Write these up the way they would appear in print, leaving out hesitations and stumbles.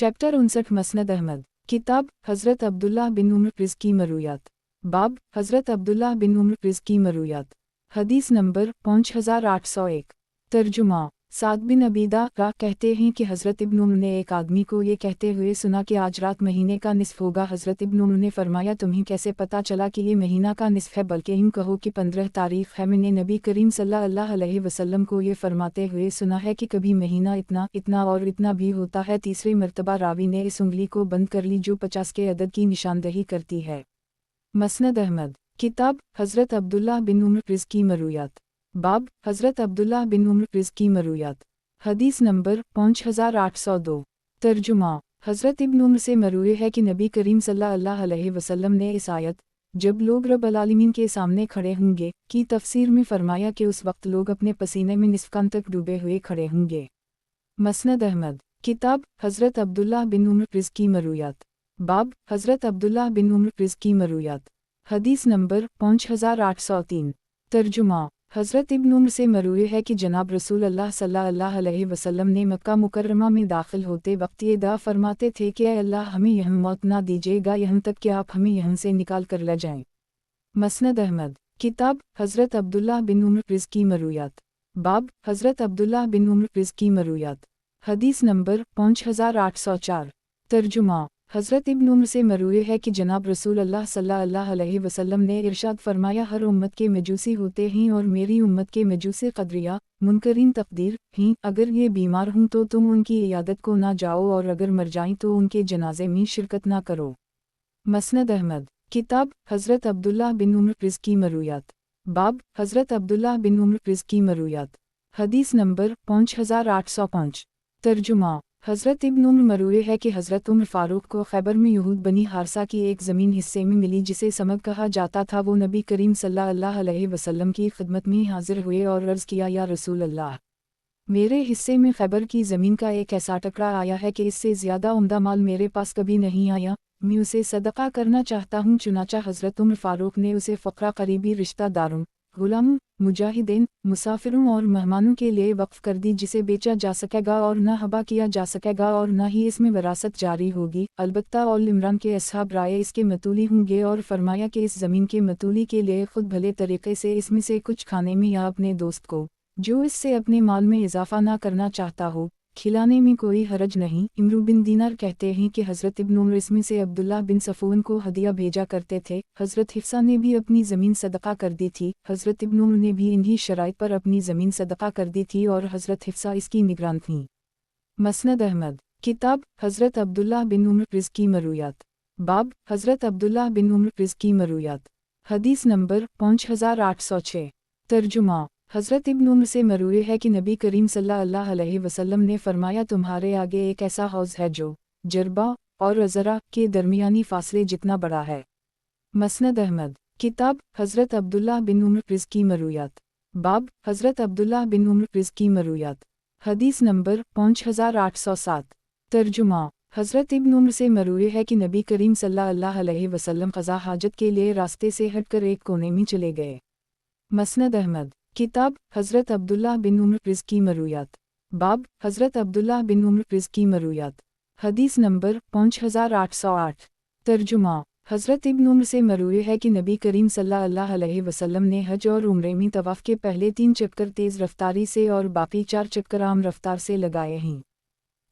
Chapter 59 मसनद Ahmad. किताब हज़रत अब्दुल्लाह बिन उम्र रिज़्की मरूयात। बाब हज़रत अब्दुल्लाह बिन उम्र रिज़्की मरूयात। हदीस नंबर 5801। तर्जुमा साद बिन अबीदा का कहते हैं कि हज़रत इब्न उम्र ने एक आदमी को ये कहते हुए सुना कि आज रात महीने का निस्फ होगा। हज़रत इब्न उम्र ने फरमाया, तुम्हें कैसे पता चला कि ये महीना का निस्फ है? बल्कि यूँ कहो कि 15 तारीख है। मैंने नबी करीम सल्लल्लाहु अलैहि वसल्लम को ये फरमाते हुए सुना है कि कभी महीना इतना इतना और इतना भी होता है। तीसरी मरतबा रावी ने इस उंगली को बंद कर ली जो 50 के अदद की निशानदही करती है। मसनद अहमद। किताब हज़रत अब्दुल्लाह बिन उम्र रिज़्की मरूयात। बाब हज़रत अब्दुल्लाह बिन उम्र रिज़्की मरूयात। हदीस नंबर 5802। तर्जुमा हज़रत इब्न उम्र से मरूए है कि नबी करीम सल्लल्लाहु अलैहि वसल्लम ने इस आयत जब लोग रब अल-आलमीन के सामने खड़े होंगे की तफसीर में फरमाया कि उस वक्त लोग अपने पसीने में निस्फ कान तक डूबे हुए खड़े होंगे। मसनद अहमद। किताब हज़रत अब्दुल्लाह बिन उम्र रिज़्की मरूयात। बाब हज़रत अब्दुल्लाह बिन उम्र रिज़्की मरूयात। हदीस नंबर 5803। तर्जुमा हज़रत इब्न उम्र से मरूए है कि जनाब रसूल अल्लाह सल्लल्लाहु अलैहि वसल्लम ने मक्का मुकर्रमा में दाखिल होते वक्त ये दुआ फरमाते थे कि ऐ अल्लाह हमें यहाँ मौत ना दीजिएगा यहाँ तक कि आप हमें यहाँ से निकाल कर ले जाएं। मसनद अहमद। किताब हज़रत अब्दुल्लाह बिन उम्र रिज़्की मरूयात। बाब हज़रत अब्दुल्लाह बिन उम्र रिज़्की मरूयात। हदीस नंबर 5804। तर्जुमा हज़रत इब्न उम्र से मरूए है कि जनाब रसूल अल्लाह सल्लल्लाहु अलैहि वसल्लम ने इरशाद फरमाया, हर उम्मत के मजूसी होते हैं और मेरी उम्मत के मजूसी क़दरिया मुनकरीन तक़दीर हैं। अगर ये बीमार हों तो तुम उनकी इयादत को ना जाओ और अगर मर जाएं तो उनके जनाजे में शिरकत ना करो। मसनद अहमद। किताब हज़रत अब्दुल्लाह बिन उम्र रिज़्की मरूयात। बाब हज़रत अब्दुल्लाह बिन उम्र रिज़्की मरूयात। हदीस नंबर 5805। तर्जुमा हज़रत इब्न उम्र मरूए है कि हज़रत उमर फ़ारूक को खैबर में यहूद बनी हारसा की एक ज़मीन हिस्से में मिली जिसे समग कहा जाता था। वो नबी करीम सल्लल्लाहु अलैहि वसल्लम की खिदमत में हाजिर हुए और अर्ज़ किया, या रसूल अल्लाह, मेरे हिस्से में खैबर की ज़मीन का एक ऐसा टुकड़ा आया है कि इससे ज़्यादा उम्दा माल मेरे पास कभी नहीं आया, मैं उसे सदका करना चाहता हूँ। चुनाचा हज़रत उमर फ़ारूक ने उसे फ़क़रा करीबी रिश्तेदारों, गुलामों, मुजाहिदीन, मुसाफिरों और मेहमानों के लिए वक्फ कर दी जिसे बेचा जा सकेगा और न हबा किया जा सकेगा और न ही इसमें विरासत जारी होगी। अलबत्ता और इमरान के असहाब राय इसके मतूली होंगे और फरमाया कि इस ज़मीन के मतूली के लिए खुद भले तरीक़े से इसमें से कुछ खाने में या अपने दोस्त को जो इससे अपने माल में इजाफ़ा ना करना चाहता हो खिलाने में कोई हरज नहीं। इमरू बिन दीनार कहते हैं कि हज़रत इब्न उम्र इसमें से अब्दुल्लाह बिन सफ़ून को हदिया भेजा करते थे। हज़रत हिफ्सा ने भी अपनी ज़मीन सदका कर दी थी। हज़रत इब्न उम्र ने भी इन्हीं शराइत पर अपनी ज़मीन सदका कर दी थी और हज़रत हिफ्सा इसकी निगरान थीं। मसनद अहमद। किताब हज़रत अब्दुल्लाह बिन उम्र रिज़्की मरूयात। बाब हज़रत अब्दुल्लाह बिन उम्र रिज़्की मरूयात। हदीस नंबर 5806। तर्जुमा हज़रत इब्न उम्र से मरूए है कि नबी करीम सल्लल्लाहु अलैहि वसल्लम ने फरमाया, तुम्हारे आगे एक ऐसा हौज़ है जो जरबा और अज़रा के दरमियानी फ़ासले जितना बड़ा है। मसनद अहमद। किताब हज़रत अब्दुल्लाह बिन उम्र रिज़्की मरूयात। बाब हज़रत अब्दुल्लाह बिन उम्र रिज़्की मरूयात। हदीस नंबर 5807। तर्जुमा हज़रत इब्न उम्र से मरूए है कि नबी करीम सल्लल्लाहु अलैहि वसल्लम क़ज़ा हाजत के लिए रास्ते से हटकर एक कोने में चले गए। मसनद अहमद। किताब हज़रत अब्दुल्लाह बिन उम्र रिज़्की मरूयात। बाब हज़रत अब्दुल्लाह बिन उम्र रिज़्की मरूयात। हदीस नंबर 5808। तर्जुमा हज़रत इब्न उम्र से मरूए है कि नबी करीम सल्लल्लाहु अलैहि वसल्लम ने हज और उम्रे में तवाफ़ के पहले 3 चक्कर तेज़ रफ्तारी से और बाकी 4 चक्कर आम रफ्तार से लगाए हैं।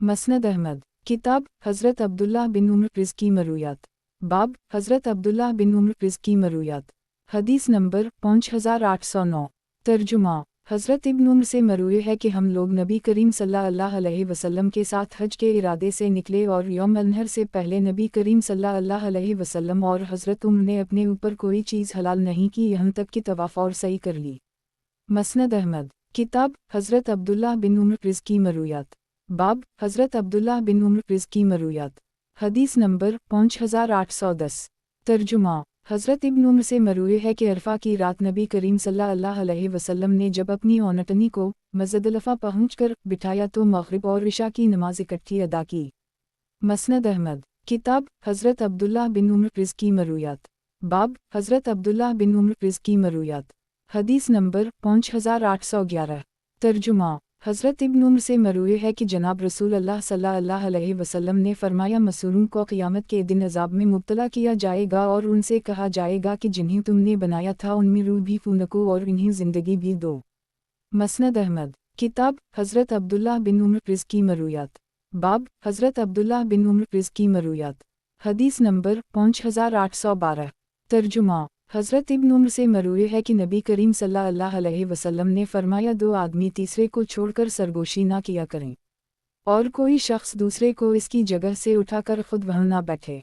मसनद अहमद। किताब हज़रत अब्दुल्लाह बिन उम्र रिज़्की मरूयात। बाब हज़रत अब्दुल्लाह बिन उम्र रिज़्की मरूयात। हदीस नंबर 5809। तर्जुमा हज़रत इब्न उम्र से मरूए है कि हम लोग नबी करीम सल्लल्लाहु अलैहि वसल्लम के साथ हज के इरादे से निकले और यौम अल-नहर से पहले नबी करीम सल्लल्लाहु अलैहि वसल्लम और हज़रत उम्र ने अपने ऊपर कोई चीज़ हलाल नहीं की यहाँ तक कि तवाफ़ और सही कर ली। मसनद अहमद। किताब हज़रत अब्दुल्लाह बिन उम्र रिज़्की मरूयात। बाब हज़रत अब्दुल्लाह बिन उम्र रिज़्की मरूयात। हदीस नंबर 5810। तर्जुमा हज़रत इब्न उम्र से मरूए है कि अरफा की रात नबी करीम सल्लल्लाहु अलैहि वसल्लम ने जब अपनी औनटनी को मुज़दलिफ़ा पहुँचकर बिठाया तो मग़रिब और इशा की नमाज इकट्ठी अदा की। मसनद अहमद। किताब हज़रत अब्दुल्लाह बिन उम्र रिज़्की मरूयात। बाब हज़रत अब्दुल्लाह बिन उम्र रिज़्की मरूयात। हदीस नंबर 5811। तर्जुमा हज़रत इब्न उम्र से मरूए है कि जनाब रसूल अल्लाह सल्लल्लाहु अलैहि वसल्लम ने फरमाया, मसूरों को क़यामत के दिन अज़ाब में मुब्तला किया जाएगा और उनसे कहा जाएगा कि जिन्हें तुमने बनाया था उनमें रूह भी फूनको और इन्हें ज़िंदगी भी दो। मसनद अहमद। किताब हज़रत अब्दुल्लाह बिन उम्र प्रिज़ की मरूयात। बाब हज़रत अब्दुल्लाह बिन उम्र प्रिज़ की मरूयात। हदीस नंबर 5812। तर्जुमा। हज़रत इब्न उम्र से मरूए है कि नबी करीम सल्लल्लाहु अलैहि वसल्लम ने फरमाया, दो आदमी तीसरे को छोड़कर सरगोशी ना किया करें और कोई शख्स दूसरे को इसकी जगह से उठाकर खुद वहाँ ना बैठे।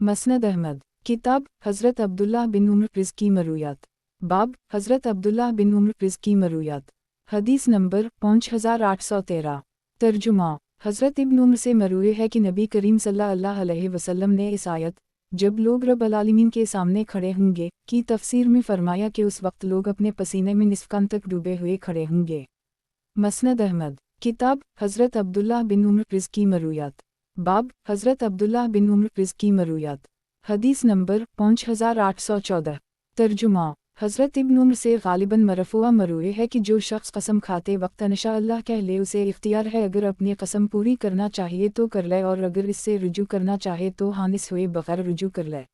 मसनद अहमद। किताब हज़रत अब्दुल्लाह बिन उम्र प्रिज़ की मरूयात। बाब हज़रत अब्दुल्लाह बिन उम्र प्रिज़ की मरूयात। हदीस नंबर 5813। तर्जुमा। हज़रत इब्न उम्र से मरूए है कि नबी करीम सल्लल्लाहु अलैहि वसल्लम ने इस आयत, जब लोग रब आलमीन के सामने खड़े होंगे, की तफसीर में फरमाया कि उस वक्त लोग अपने पसीने में निस्फ़ कान तक डूबे हुए खड़े होंगे। मसनद अहमद। किताब हज़रत अब्दुल्लाह बिन उम्र प्रिज़ की मरूयात। बाब हज़रत अब्दुल्लाह बिन उम्र प्रिज़ की मरूयात। हदीस नंबर 5814। तर्जुमा। हज़रत इब्न उम्र से ग़ालिबन मरफ़ूआ मरूए है कि जो शख्स कसम खाते वक्त इंशा अल्लाह कह ले उसे इख्तियार है, अगर अपनी कसम पूरी करना चाहिए तो कर ले और अगर इससे रुजू करना चाहे तो हानिस हुए बग़ैर रुजू कर ले।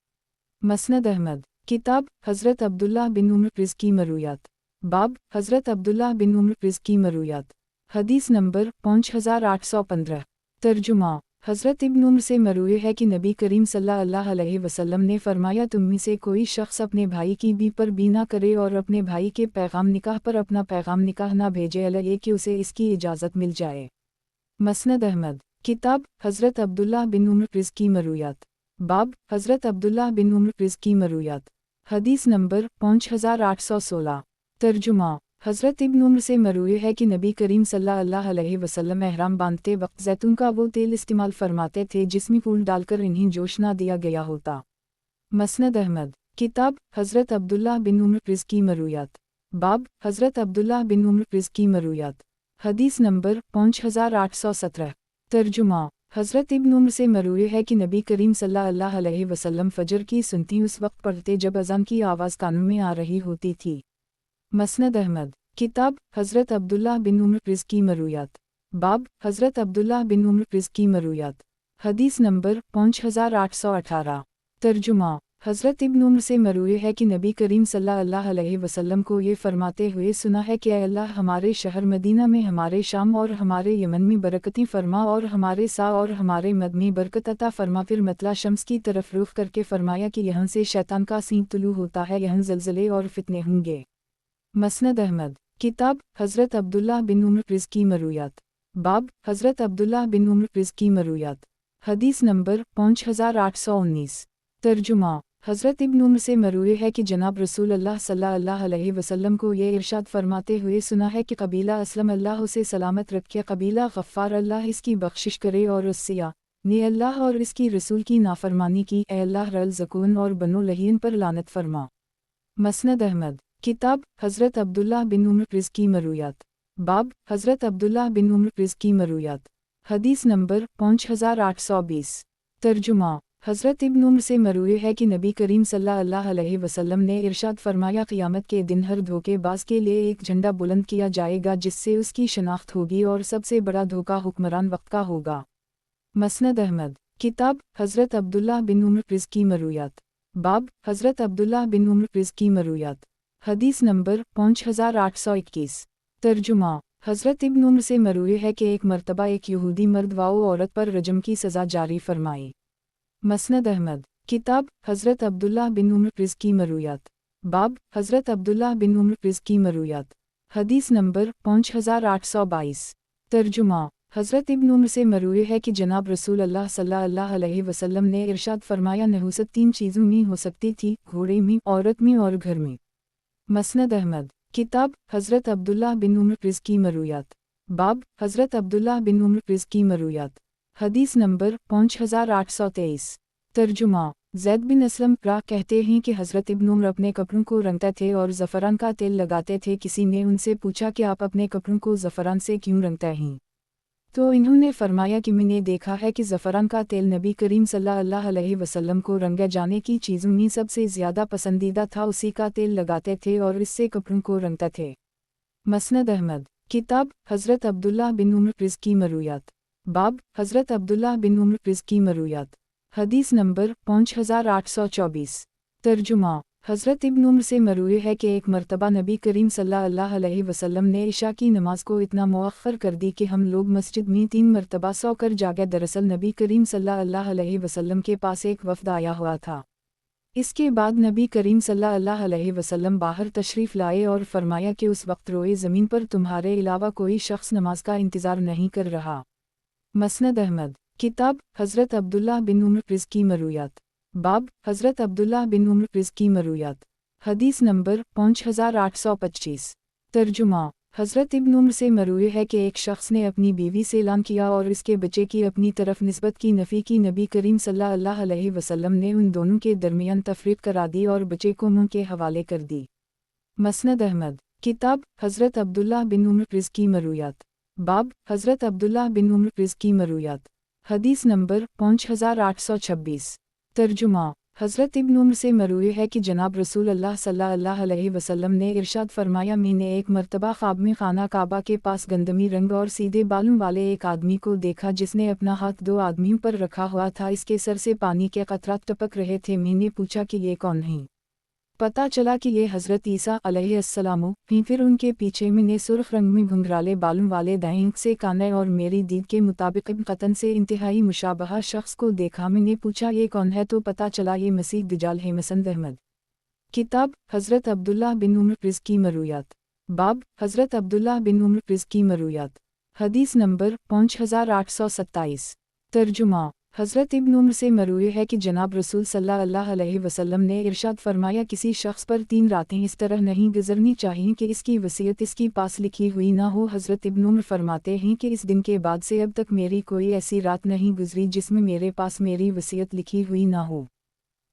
मसनद अहमद। किताब हज़रत अब्दुल्लाह बिन उम्र प्रिज़ की मरूयात। बाब हज़रत अब्दुल्लाह बिन उम्र प्रिज़ की मरूयात। हदीस नंबर 5815। तर्जुमा। हज़रत इब्न उम्र से मरूए है कि नबी करीम सल्लल्लाहु अलैहि वसल्लम ने फरमाया, तुम में से कोई शख्स अपने भाई की बी पर बी ना करे और अपने भाई के पैगाम निकाह पर अपना पैगाम निकाह ना भेजे अला ये कि उसे इसकी इजाज़त मिल जाए। मसनद अहमद। किताब हज़रत अब्दुल्लाह बिन उम्र प्रिज़ की मरूयात। बाब हज़रत अब्दुल्लाह बिन उम्र प्रिज़ की मरूयात। हदीस नंबर 5816। तर्जुमा। हज़रत इब्न उम्र से मरूए है कि नबी करीम सल्लल्लाहु अलैहि वसल्लम एहराम बांधते वक्त जैतून का वो तेल इस्तेमाल फरमाते थे जिसमें फूल डालकर इन्हें जोश ना दिया गया होता। मसनद अहमद। किताब हज़रत अब्दुल्लाह बिन उम्र प्रिज़ की मरूयात। बाब हज़रत अब्दुल्लाह बिन उम्र प्रिज़ की मरूयात। हदीस नंबर 5817। तर्जुमा। हज़रत इब्न उम्र से मरूए है कि नबी करीम सल्लल्लाहु अलैहि वसल्लम फ़जर की सुनती उस वक्त पढ़ते जब अज़ान की आवाज़ कानों में आ रही होती थी। मसनद अहमद। किताब हज़रत अब्दुल्लाह बिन उम्र प्रिज़ की मरूयात। बाब हज़रत अब्दुल्लाह बिन उम्र प्रिज़ की मरूयात। हदीस नंबर 5818। तर्जुमा। हज़रत इब्न उम्र से मरूए है कि नबी करीम सल्लल्लाहु अलैहि वसल्लम को ये फरमाते हुए सुना है कि अल्लाह हमारे शहर मदीना में, हमारे शाम और हमारे यमन में बरकतें फरमा और हमारे सा और हमारे मद में बरकत अता फरमा। फिर मतला शम्स की तरफ रुख करके फरमाया कि यहाँ से शैतान का सींग तुलू होता है, यहाँ ज़लज़ले और फितने होंगे। मसनद अहमद। किताब हज़रत अब्दुल्लाह बिन उम्र प्रिज़ की मरूयात। बाब हज़रत अब्दुल्लाह बिन उम्र प्रिज़ की मरूयात। हदीस नंबर 5819। तर्जुमा। हज़रत इब्न उम्र से मरूए है कि जनाब रसूल अल्लाह सल्लल्लाहु अलैहि वसल्लम को ये इरशाद फरमाते हुए सुना है कि कबीला असलम अल्लाह उसे सलामत रखे, कबीला गफ़्फ़ार अल्लाह इसकी बख्शिश करे और उससे ने अल्लाह और इसकी रसूल की नाफरमानी की, ए अल्लाह रल ज़कून और बनो लहीन पर लानत फरमा। मसनद अहमद। किताब हज़रत अब्दुल्लाह बिन उम्र प्रिज़ की मरूयात। बाब हज़रत अब्दुल्लाह बिन उम्र प्रिज़ की मरूयात। हदीस नंबर 5820। तर्जुमा। हज़रत इब्न उम्र से मरूए है कि नबी करीम सल्लल्लाहु अलैहि वसल्लम ने इरशाद फरमाया, क़यामत के दिन हर धोखेबाज के लिए एक झंडा बुलंद किया जाएगा जिससे उसकी शनाख्त होगी और सबसे बड़ा धोखा हुक्मरान वक्त का होगा। मसनद अहमद। किताब हज़रत अब्दुल्लाह बिन उम्र प्रिज़ की मरूयात। बाब हज़रत अब्दुल्लाह बिन उम्र प्रिज़ की मरूयात। हदीस नंबर 5821। तर्जुमा। हज़रत इब्न उम्र से मरूए है कि एक मरतबा एक यहूदी मर्द वाओ औरत पर रजम की सज़ा जारी फरमाई। मसनद अहमद। किताब हज़रत अब्दुल्लाह बिन उम्र प्रिज़ की मरूयात। बाब हज़रत अब्दुल्लाह बिन उम्र प्रिज़ की मरूयात। हदीस नंबर 5822। तर्जुमा। हज़रत इब्न उम्र से मरूए है कि जनाब रसूल अल्लाह सल्लल्लाहु अलैहि वसल्लम ने इरशाद फरमाया, नहुसत तीन चीज़ों में हो सकती थी, घोड़े में, औरत में और घर में। मसनद अहमद। किताब हज़रत अब्दुल्लाह बिन उम्र प्रिज़ की मरूयात। बाब हज़रत अब्दुल्लाह बिन उम्र प्रिज़ की मरूयात। हदीस नंबर 5823। तर्जुमा। ज़ैद बिन असलम रा कहते हैं कि हज़रत इब्न उम्र अपने कपड़ों को रंगते थे और ज़फ़रान का तेल लगाते थे। किसी ने उनसे पूछा कि आप अपने कपड़ों को ज़फ़रान से क्यों रंगते हैं? तो इन्होंने फरमाया कि मैंने देखा है कि ज़फ़रान का तेल नबी करीम सल्लल्लाहु अलैहि वसल्लम को रंगे जाने की चीज़ों में सबसे ज़्यादा पसंदीदा था, उसी का तेल लगाते थे और इससे कपड़ों को रंगते थे। मसनद अहमद। किताब हज़रत अब्दुल्लाह बिन उम्र प्रिज़ की मरूयात। बाब हज़रत अब्दुल्लाह बिन उम्र प्रिज़ की मरूयात। हदीस नंबर 5824। तर्जुमा हज़रत इब्न उम्र से मरूए है कि एक मरतबा नबी करीम सल्लल्लाहु अलैहि वसल्लम ने इशा की नमाज को इतना मुअख्खर कर दी कि हम लोग मस्जिद में 3 मरतबा सोकर जागे। दरअसल नबी करीम सल्लल्लाहु अलैहि वसल्लम के पास एक वफ़द आया हुआ था। इसके बाद नबी करीम सल्लल्लाहु अलैहि वसल्लम बाहर तशरीफ़ लाए और फरमाया कि उस वक्त रोए ज़मीन पर तुम्हारे अलावा कोई शख्स नमाज का इंतज़ार नहीं कर रहा। मसनद अहमद। किताब हज़रत अब्दुल्लाह बिन उम्र प्रिज़ की मरूयात। बाब हज़रत अब्दुल्लाह बिन उम्र प्रिज़ की मरूयात। हदीस नंबर 5825। तर्जुमा हज़रत इब्न उम्र से मरूए है कि एक शख्स ने अपनी बीवी से ऐलान किया और इसके बच्चे की अपनी तरफ निस्बत की नफ़ी की। नबी करीम सल्लल्लाहु अलैहि वसल्लम ने उन दोनों के दरमियान तफरीक करा दी और बच्चे को मुँह के हवाले कर दी। मसनद अहमद। किताब हज़रत अब्दुल्लाह बिन उम्र प्रिज़ की मरूयात। बाब हज़रत अब्दुल्लाह बिन उम्र प्रिज़ की मरूयात। हदीस नंबर 5826। तर्जुमा हज़रत इब्न उम्र से मरूए है कि जनाब रसूल अल्लाह सल्लल्लाहु अलैहि वसल्लम ने इरशाद फरमाया, मैंने एक मरतबा ख्वाब में खाना काबा के पास गंदमी रंग और सीधे बालों वाले एक आदमी को देखा जिसने अपना हाथ 2 आदमियों पर रखा हुआ था। इसके सर से पानी के कतरात टपक रहे थे। मैंने पूछा कि ये कौन है? पता चला कि ये हज़रत ईसा अलैहिस्सलाम ही। फिर उनके पीछे मैंने सुर्ख रंग में घुंघराले बालों वाले दाएं से काने और मेरी दीद के मुताबिक कतन से इंतहाई मुशाबहा शख्स को देखा। मैंने पूछा ये कौन है तो पता चला ये मसीह दज्जाल है। मसनद अहमद। किताब हज़रत अब्दुल्लाह बिन उम्र प्रिज़ की मरूयात। बाब हज़रत अब्दुल्लाह बिन उम्र प्रिज़ की मरूयात। हदीस नंबर 5827। तर्जुमा हज़रत इब्न उम्र से मरूए है कि जनाब रसूल सल्लल्लाहु अलैहि वसल्लम ने इरशाद फरमाया, किसी शख्स पर 3 रातें इस तरह नहीं गुजरनी चाहिए कि इसकी वसीयत इसकी पास लिखी हुई ना हो। हज़रत इब्न उम्र फरमाते हैं कि इस दिन के बाद से अब तक मेरी कोई ऐसी रात नहीं गुजरी जिसमें मेरे पास मेरी वसीयत लिखी हुई ना हो।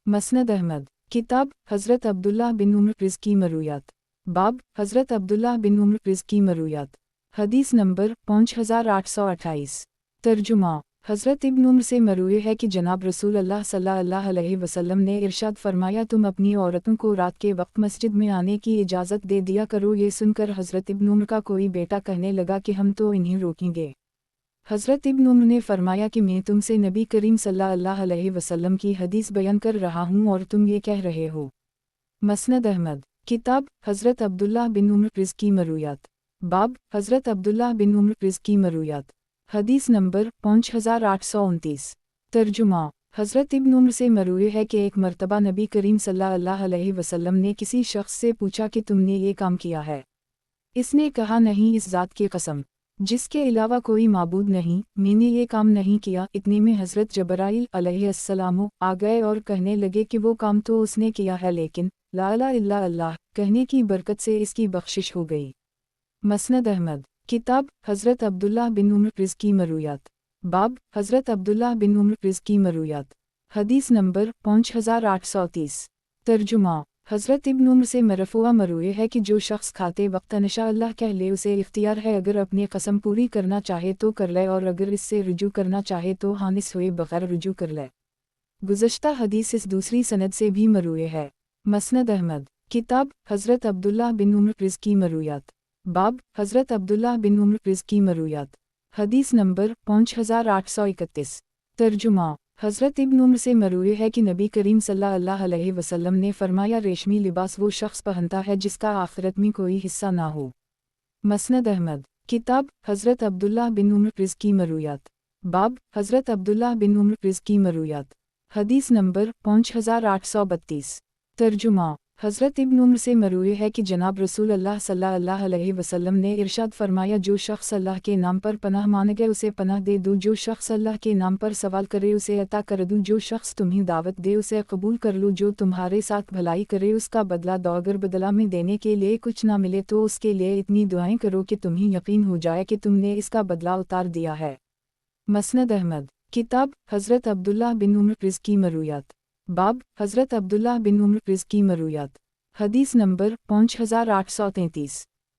मसनद अहमद। किताब हज़रत अब्दुल्लाह बिन उम्र प्रिज़ की मरूयात। बाब हज़रत अब्दुल्लाह बिन उम्र प्रिज़ की मरूयात। हदीस नंबर 5828। तर्जुमा हज़रत इब्न उम्र से मरूए है कि जनाब रसूल अल्लाह सल्लल्लाहु अलैहि वसल्लम ने इरशाद फरमाया, तुम अपनी औरतों को रात के वक्त मस्जिद में आने की इजाज़त दे दिया करो। ये सुनकर हज़रत इब्न उम्र का कोई बेटा कहने लगा कि हम तो इन्हें रोकेंगे। हज़रत इब्न उम्र ने फरमाया कि मैं तुमसे नबी करीम सल्लल्लाहु अलैहि वसल्लम की हदीस बयान कर रहा हूँ और तुम ये कह रहे हो। मसनद अहमद। किताब हज़रत अब्दुल्लाह बिन उम्र प्रिज़ की मरूयात। बाब हज़रत अब्दुल्लाह बिन उम्र प्रिज़ की मरूयात। हदीस नंबर 5829। तर्जुमा हज़रत इब्न उम्र से मरूए है कि एक मरतबा नबी करीम सल्लल्लाहु अलैहि वसल्लम ने किसी शख्स से पूछा कि तुमने ये काम किया है? इसने कहा, नहीं, इस ज़ात की कसम जिसके अलावा कोई माबूद नहीं, मैंने ये काम नहीं किया। इतने में हज़रत जबराइल अलैहिस्सलाम आ गए और कहने लगे कि वो काम तो उसने किया है, लेकिन ला इलाहा इल्ला अल्लाह कहने की बरकत से इसकी बख्शिश हो गई। मसनद अहमद। किताब हज़रत अब्दुल्लाह बिन उम्र प्रिज़ की मरूयात। बाब हज़रत अब्दुल्लाह बिन उम्र प्रिज़ की मरूयात। हदीस नंबर 5830। तर्जुमा हज़रत इब्न उम्र से मरफ़ूआ मरूए है कि जो शख्स खाते वक्त नशा अल्लाह कह ले उसे इख्तियार है, अगर अपनी कसम पूरी करना चाहे तो कर ले और अगर इससे रुजू करना चाहे तो हानिस हुए बग़ैर रुजू कर ले। गुज़श्ता हदीस इस दूसरी सनद से भी मरूए है। मसनद अहमद। किताब हज़रत अब्दुल्लाह बिन उम्र प्रिज़ की मरूयात। बाब हज़रत अब्दुल्लाह बिन उम्र प्रिज़ की मरूयात। हदीस नंबर 5831। तर्जुमा हज़रत इब्न उम्र से मरूए है कि नबी करीम सल्लल्लाहु अलैहि वसल्लम ने फरमाया, रेशमी लिबास वो शख्स पहनता है जिसका आखिरत में कोई हिस्सा ना हो। मसनद अहमद। किताब हज़रत अब्दुल्लाह बिन उम्र प्रिज़ की मरूयात। बाब हज़रत अब्दुल्लाह बिन उम्र प्रिज़ की मरूयात। हदीस नंबर 5832। तर्जुमा हज़रत इब्न उम्र से मरूए है कि जनाब रसूल अल्लाह सल्लल्लाहु अलैहि वसल्लम ने इरशाद फरमाया, जो शख्स अल्लाह के नाम पर पनाह मांगे उसे पनाह दे दूँ, जो शख्स अल्लाह के नाम पर सवाल करे उसे अता कर दूँ, जो शख्स तुम्हें दावत दे उसे कबूल कर लो, जो तुम्हारे साथ भलाई करे उसका बदला दो, अगर बदला में देने के लिए कुछ ना मिले तो उसके लिए इतनी दुआएं करो कि तुम्हें यकीन हो जाए कि तुमने इसका बदला उतार दिया है। मसनद अहमद। किताब हज़रत अब्दुल्लाह बिन उम्र प्रिज़ की मरूयात। बाब हज़रत अब्दुल्लाह बिन उम्र प्रिज़ की मरूयात। हदीस नंबर 5833।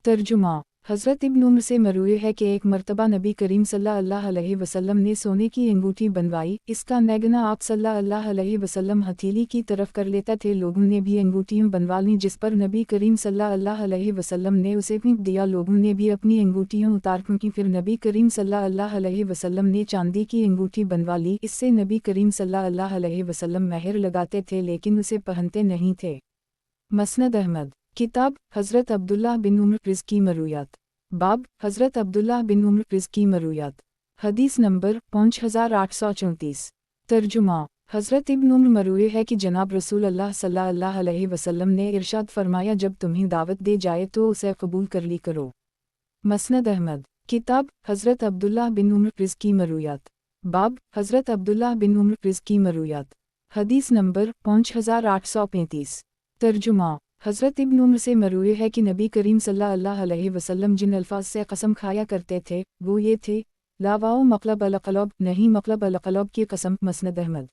तर्जुमा हज़रत इब्न उम्र से मरूए है कि एक मर्तबा नबी करीम सल्लल्लाहु अलैहि वसल्लम ने सोने की अंगूठी बनवाई। इसका नगना आप सल्लल्लाहु अलैहि वसल्लम हथेली की तरफ कर लेता थे। लोगों ने भी अंगूठियाँ बनवा लीं, जिस पर नबी करीम सल्लल्लाहु अलैहि वसल्लम ने उसे फेंक दिया। लोगों ने भी अपनी अंगूठियाँ उतार फेंकी। फिर नबी करीम सल्लल्लाहु अलैहि वसल्लम ने चांदी की अंगूठी बनवा ली। इससे नबी करीम सल्लल्लाहु अलैहि वसल्लम मेहर लगाते थे, लेकिन उसे पहनते नहीं थे। मसनद अहमद। किताब हज़रत अब्दुल्लाह बिन उम्र प्रिज़ की मरूयात। बाब हज़रत अब्दुल्लाह बिन उम्र प्रिज़ की मरूयात। हदीस नंबर 5834। तर्जुमा। हज़रत इब्न उम्र मरूए है कि जनाब रसूल अल्लाह सल्लल्लाहु अलैहि वसल्लम ने इरशाद फरमाया, जब तुम्हें दावत दे जाए तो उसे कबूल कर ली करो। मसनद अहमद। किताब हज़रत अब्दुल्लाह बिन उम्र प्रिज़ की मरूयात। बाब हज़रत अब्दुल्लाह बिन उम्र प्रिज़ की मरूयात। हदीस नंबर 5835। तर्जुमा। हज़रत इब्न उम्र से मरूए है कि नबी करीम सल्लल्लाहु अलैहि वसल्लम जिन अल्फाज से कसम खाया करते थे वो ये थे, ला वाओ मक़लब अलक़लब, नहीं मक़लब अलक़लब की कसम। मसनद अहमद।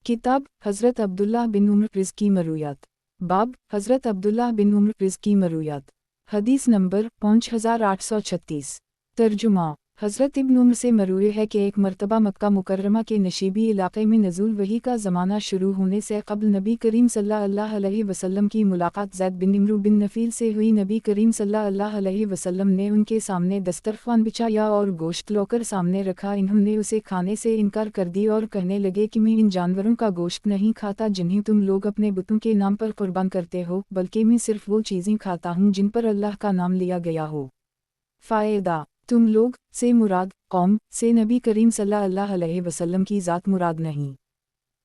किताब हज़रत अब्दुल्लाह बिन उम्र प्रिज़ की मरूयात। बाब हज़रत अब्दुल्लाह बिन उम्र प्रिज़ की मरूयात। हदीस नंबर 5836। तर्जुमा। हज़रत इब्न उम्र से मरूए है कि एक मर्तबा मक्का मुकर्रमा के नशीबी इलाक़े में नज़ूल वही का ज़माना शुरू होने से क़ब्ल नबी करीम सल्लल्लाहु अलैहि वसल्लम की मुलाकात ज़ैद बिन इम्रू बिन नफ़ील से हुई। नबी करीम सल्लल्लाहु अलैहि वसल्लम ने उनके सामने दस्तरख़्वान बिछाया और गोश्त लाकर सामने रखा। इन्होंने उसे खाने से इनकार कर दी और कहने लगे कि मैं इन जानवरों का गोश्त नहीं खाता जिन्हें तुम लोग अपने बुतों के नाम पर क़ुरबान करते हो, बल्कि मैं सिर्फ़ वो चीज़ें खाता हूँ जिन पर अल्लाह का नाम लिया गया हो। फ़ायदा। तुम लोग से मुराद कौम से नबी करीम सल्लल्लाहु अलैहि वसल्लम की ज़ात मुराद नहीं।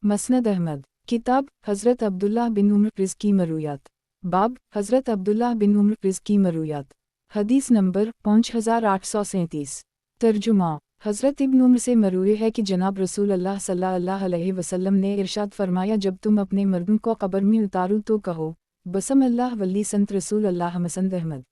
मसनद अहमद। किताब हज़रत अब्दुल्लाह बिन उम्र प्रिज़ की मरूयात। बाब हज़रत अब्दुल्लाह बिन उम्र प्रिज़ की मरूयात। हदीस नंबर 5837। तर्जुमा। हज़रत इब्न उम्र से मरूए है कि जनाब रसूल अल्लाह सल्लल्लाहु अलैहि वसल्लम ने इरशाद फरमाया, जब तुम अपने मर्दों को कब्र में उतारो तो कहो, बसम अल्लाह वली संत रसूल अल्लाह। मसनद अहमद।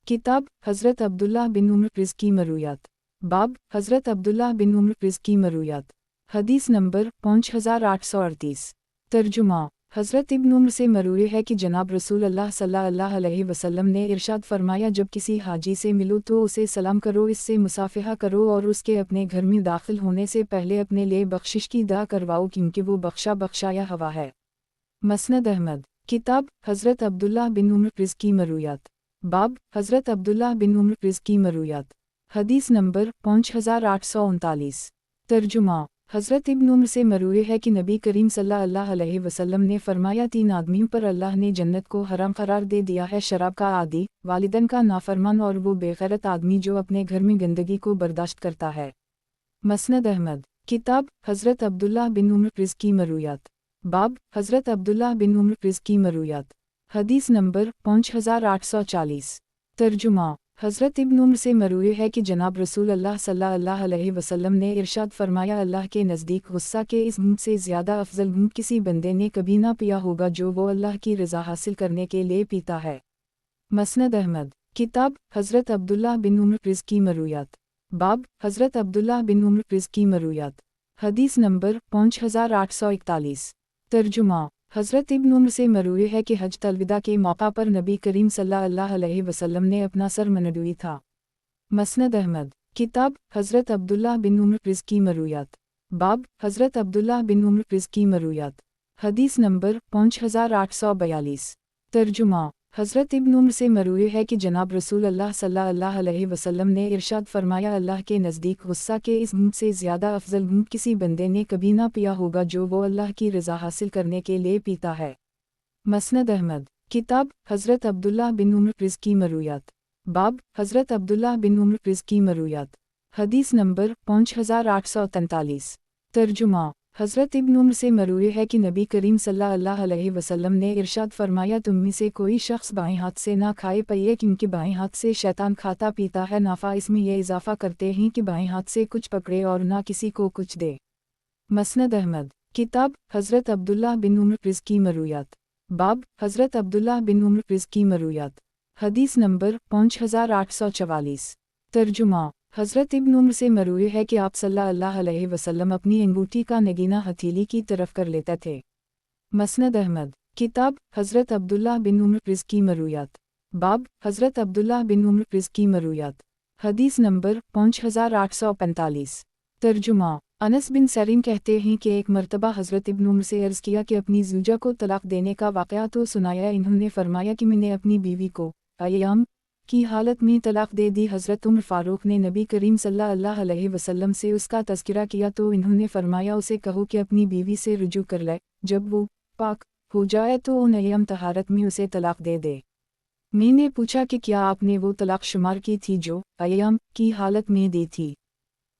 किताब हज़रत अब्दुल्लाह बिन उम्र प्रिज़ की मरूयात। बाब हज़रत अब्दुल्लाह बिन उम्र प्रिज़ की मरूयात। हदीस नंबर 5838। तर्जुमा। हज़रत इब्न उम्र से मरूए है कि जनाब रसूल अल्लाह सल्लल्लाहु अलैहि वसल्लम ने इरशाद फरमाया, जब किसी हाजी से मिलो तो उसे सलाम करो, इससे मुसाफ़िहा करो और उसके अपने घर में दाखिल होने से पहले अपने लिए बख्शिश की दुआ करवाओ, क्योंकि वो बख्शा बख्शाया हवा है। मसनद अहमद। किताब हज़रत अब्दुल्लाह बिन उम्र प्रिज़ की मरूयात। बाब हज़रत अब्दुल्लाह बिन उम्र प्रिज़ की मरूयात। हदीस नंबर 5839। तर्जुमा। हज़रत इब्न उम्र से मरूए है कि नबी करीम सल्लल्लाहु अलैहि वसल्लम ने फरमाया, 3 आदमियों पर अल्लाह ने जन्नत को हराम करार दे दिया है, शराब का आदी, वालिदैन का नाफरमान और वो बेगैरत आदमी जो अपने घर में गंदगी को बर्दाश्त करता है। मसनद अहमद। किताब हज़रत अब्दुल्लाह बिन उम्र प्रिज़ की मरूयात। बाब हज़रत अब्दुल्लाह बिन उम्र प्रिज़ की मरूयात। हदीस नंबर 5840। तर्जुमा। हज़रत इब्न उम्र से मरूए है कि जनाब रसूल अल्लाह सल्लल्लाहु अलैहि वसल्लम ने इरशाद फरमाया, अल्लाह के नज़दीक गुस्सा के इस घूंट से ज़्यादा अफजल घूंट किसी बंदे ने कभी ना पिया होगा जो वो अल्लाह की रज़ा हासिल करने के लिए पीता है। मसनद अहमद। किताब हज़रत अब्दुल्लाह बिन उम्र प्रिज़ की मरूयात। बाब हज़रत अब्दुल्लाह बिन उम्र प्रिज़ की मरूयात। हदीस नंबर 5841। तर्जुमा। हज़रत इब्न उम्र से मरूए है कि हज अलविदा के मौका पर नबी करीम सल्लल्लाहु अलैहि वसल्लम ने अपना सर मनडुई था। मसनद अहमद। किताब हज़रत अब्दुल्लाह बिन उम्र प्रिज़ की मरूयात। बाब हज़रत अब्दुल्लाह बिन उम्र प्रिज़ की मरूयात। हदीस नंबर 5842। तर्जुमा। हज़रत इब्न उम्र से मरूए है कि जनाब रसूल अल्लाह सल्लल्लाहु अलैहि वसल्लम ने इरशाद फरमाया, अल्लाह के नज़दीक गुस्सा के इस घूंट से ज़्यादा अफजल घूंट किसी बंदे ने कभी ना पिया होगा जो वो अल्लाह की रज़ा हासिल करने के लिए पीता है। मसनद अहमद। किताब हज़रत अब्दुल्लाह बिन उम्र प्रिज़ की मरूयात। बाब हज़रत अब्दुल्लाह बिन उम्र प्रिज़ की मरूयात। हदीस नंबर 5843। तर्जुमा। हज़रत इब्न उम्र से मरूए है कि नबी करीम सल्लल्लाहु अलैहि वसल्लम ने इरशाद फरमाया, तुम में से कोई शख्स बाएं हाथ से ना खाए पिए, क्योंकि बाएं हाथ से शैतान खाता पीता है। नाफा इसमें यह इजाफ़ा करते हैं कि बाएं हाथ से कुछ पकड़े और ना किसी को कुछ दे। मसनद अहमद। किताब हज़रत अब्दुल्लाह बिन उम्र प्रिज़ की मरूयात। बाब हज़रत अब्दुल्लाह बिन उम्र प्रिज़ की मरूयात। हदीस नंबर 5844। तर्जुमा। हज़रत इब्न उम्र से मरूए है कि आप सल्लल्लाहु अलैहि वसल्लम अपनी अंगूठी का नगीना हथेली की तरफ कर लेते थे। मसनद अहमद। किताब हज़रत अब्दुल्लाह बिन उम्र प्रिज़ की मरूयात। बाब हज़रत अब्दुल्लाह बिन उम्र रिज़्की मरूयात। हदीस नंबर 5845। तर्जुमा। अनस बिन सरीन कहते हैं कि एक मरतबा हज़रत इब्न उम्र से अर्ज़ किया कि अपनी ज़ूजा को तलाक़ देने का वाक़या तो सुनाया। इन्होंने फरमाया कि मैंने अपनी बीवी को अय्याम की हालत में तलाक़ दे दी। हज़रत उमर फ़ारूक ने नबी करीम सल्लल्लाहु अलैहि वसल्लम से उसका तज़किरा किया तो इन्होंने फरमाया उसे कहो कि अपनी बीवी से रुजू कर ले, जब वो पाक हो जाए तो उन अय्याम तहारत में उसे तलाक़ दे दे। मैंने पूछा कि क्या आपने वो तलाक़ शुमार की थी जो अय्याम की हालत में दी थी?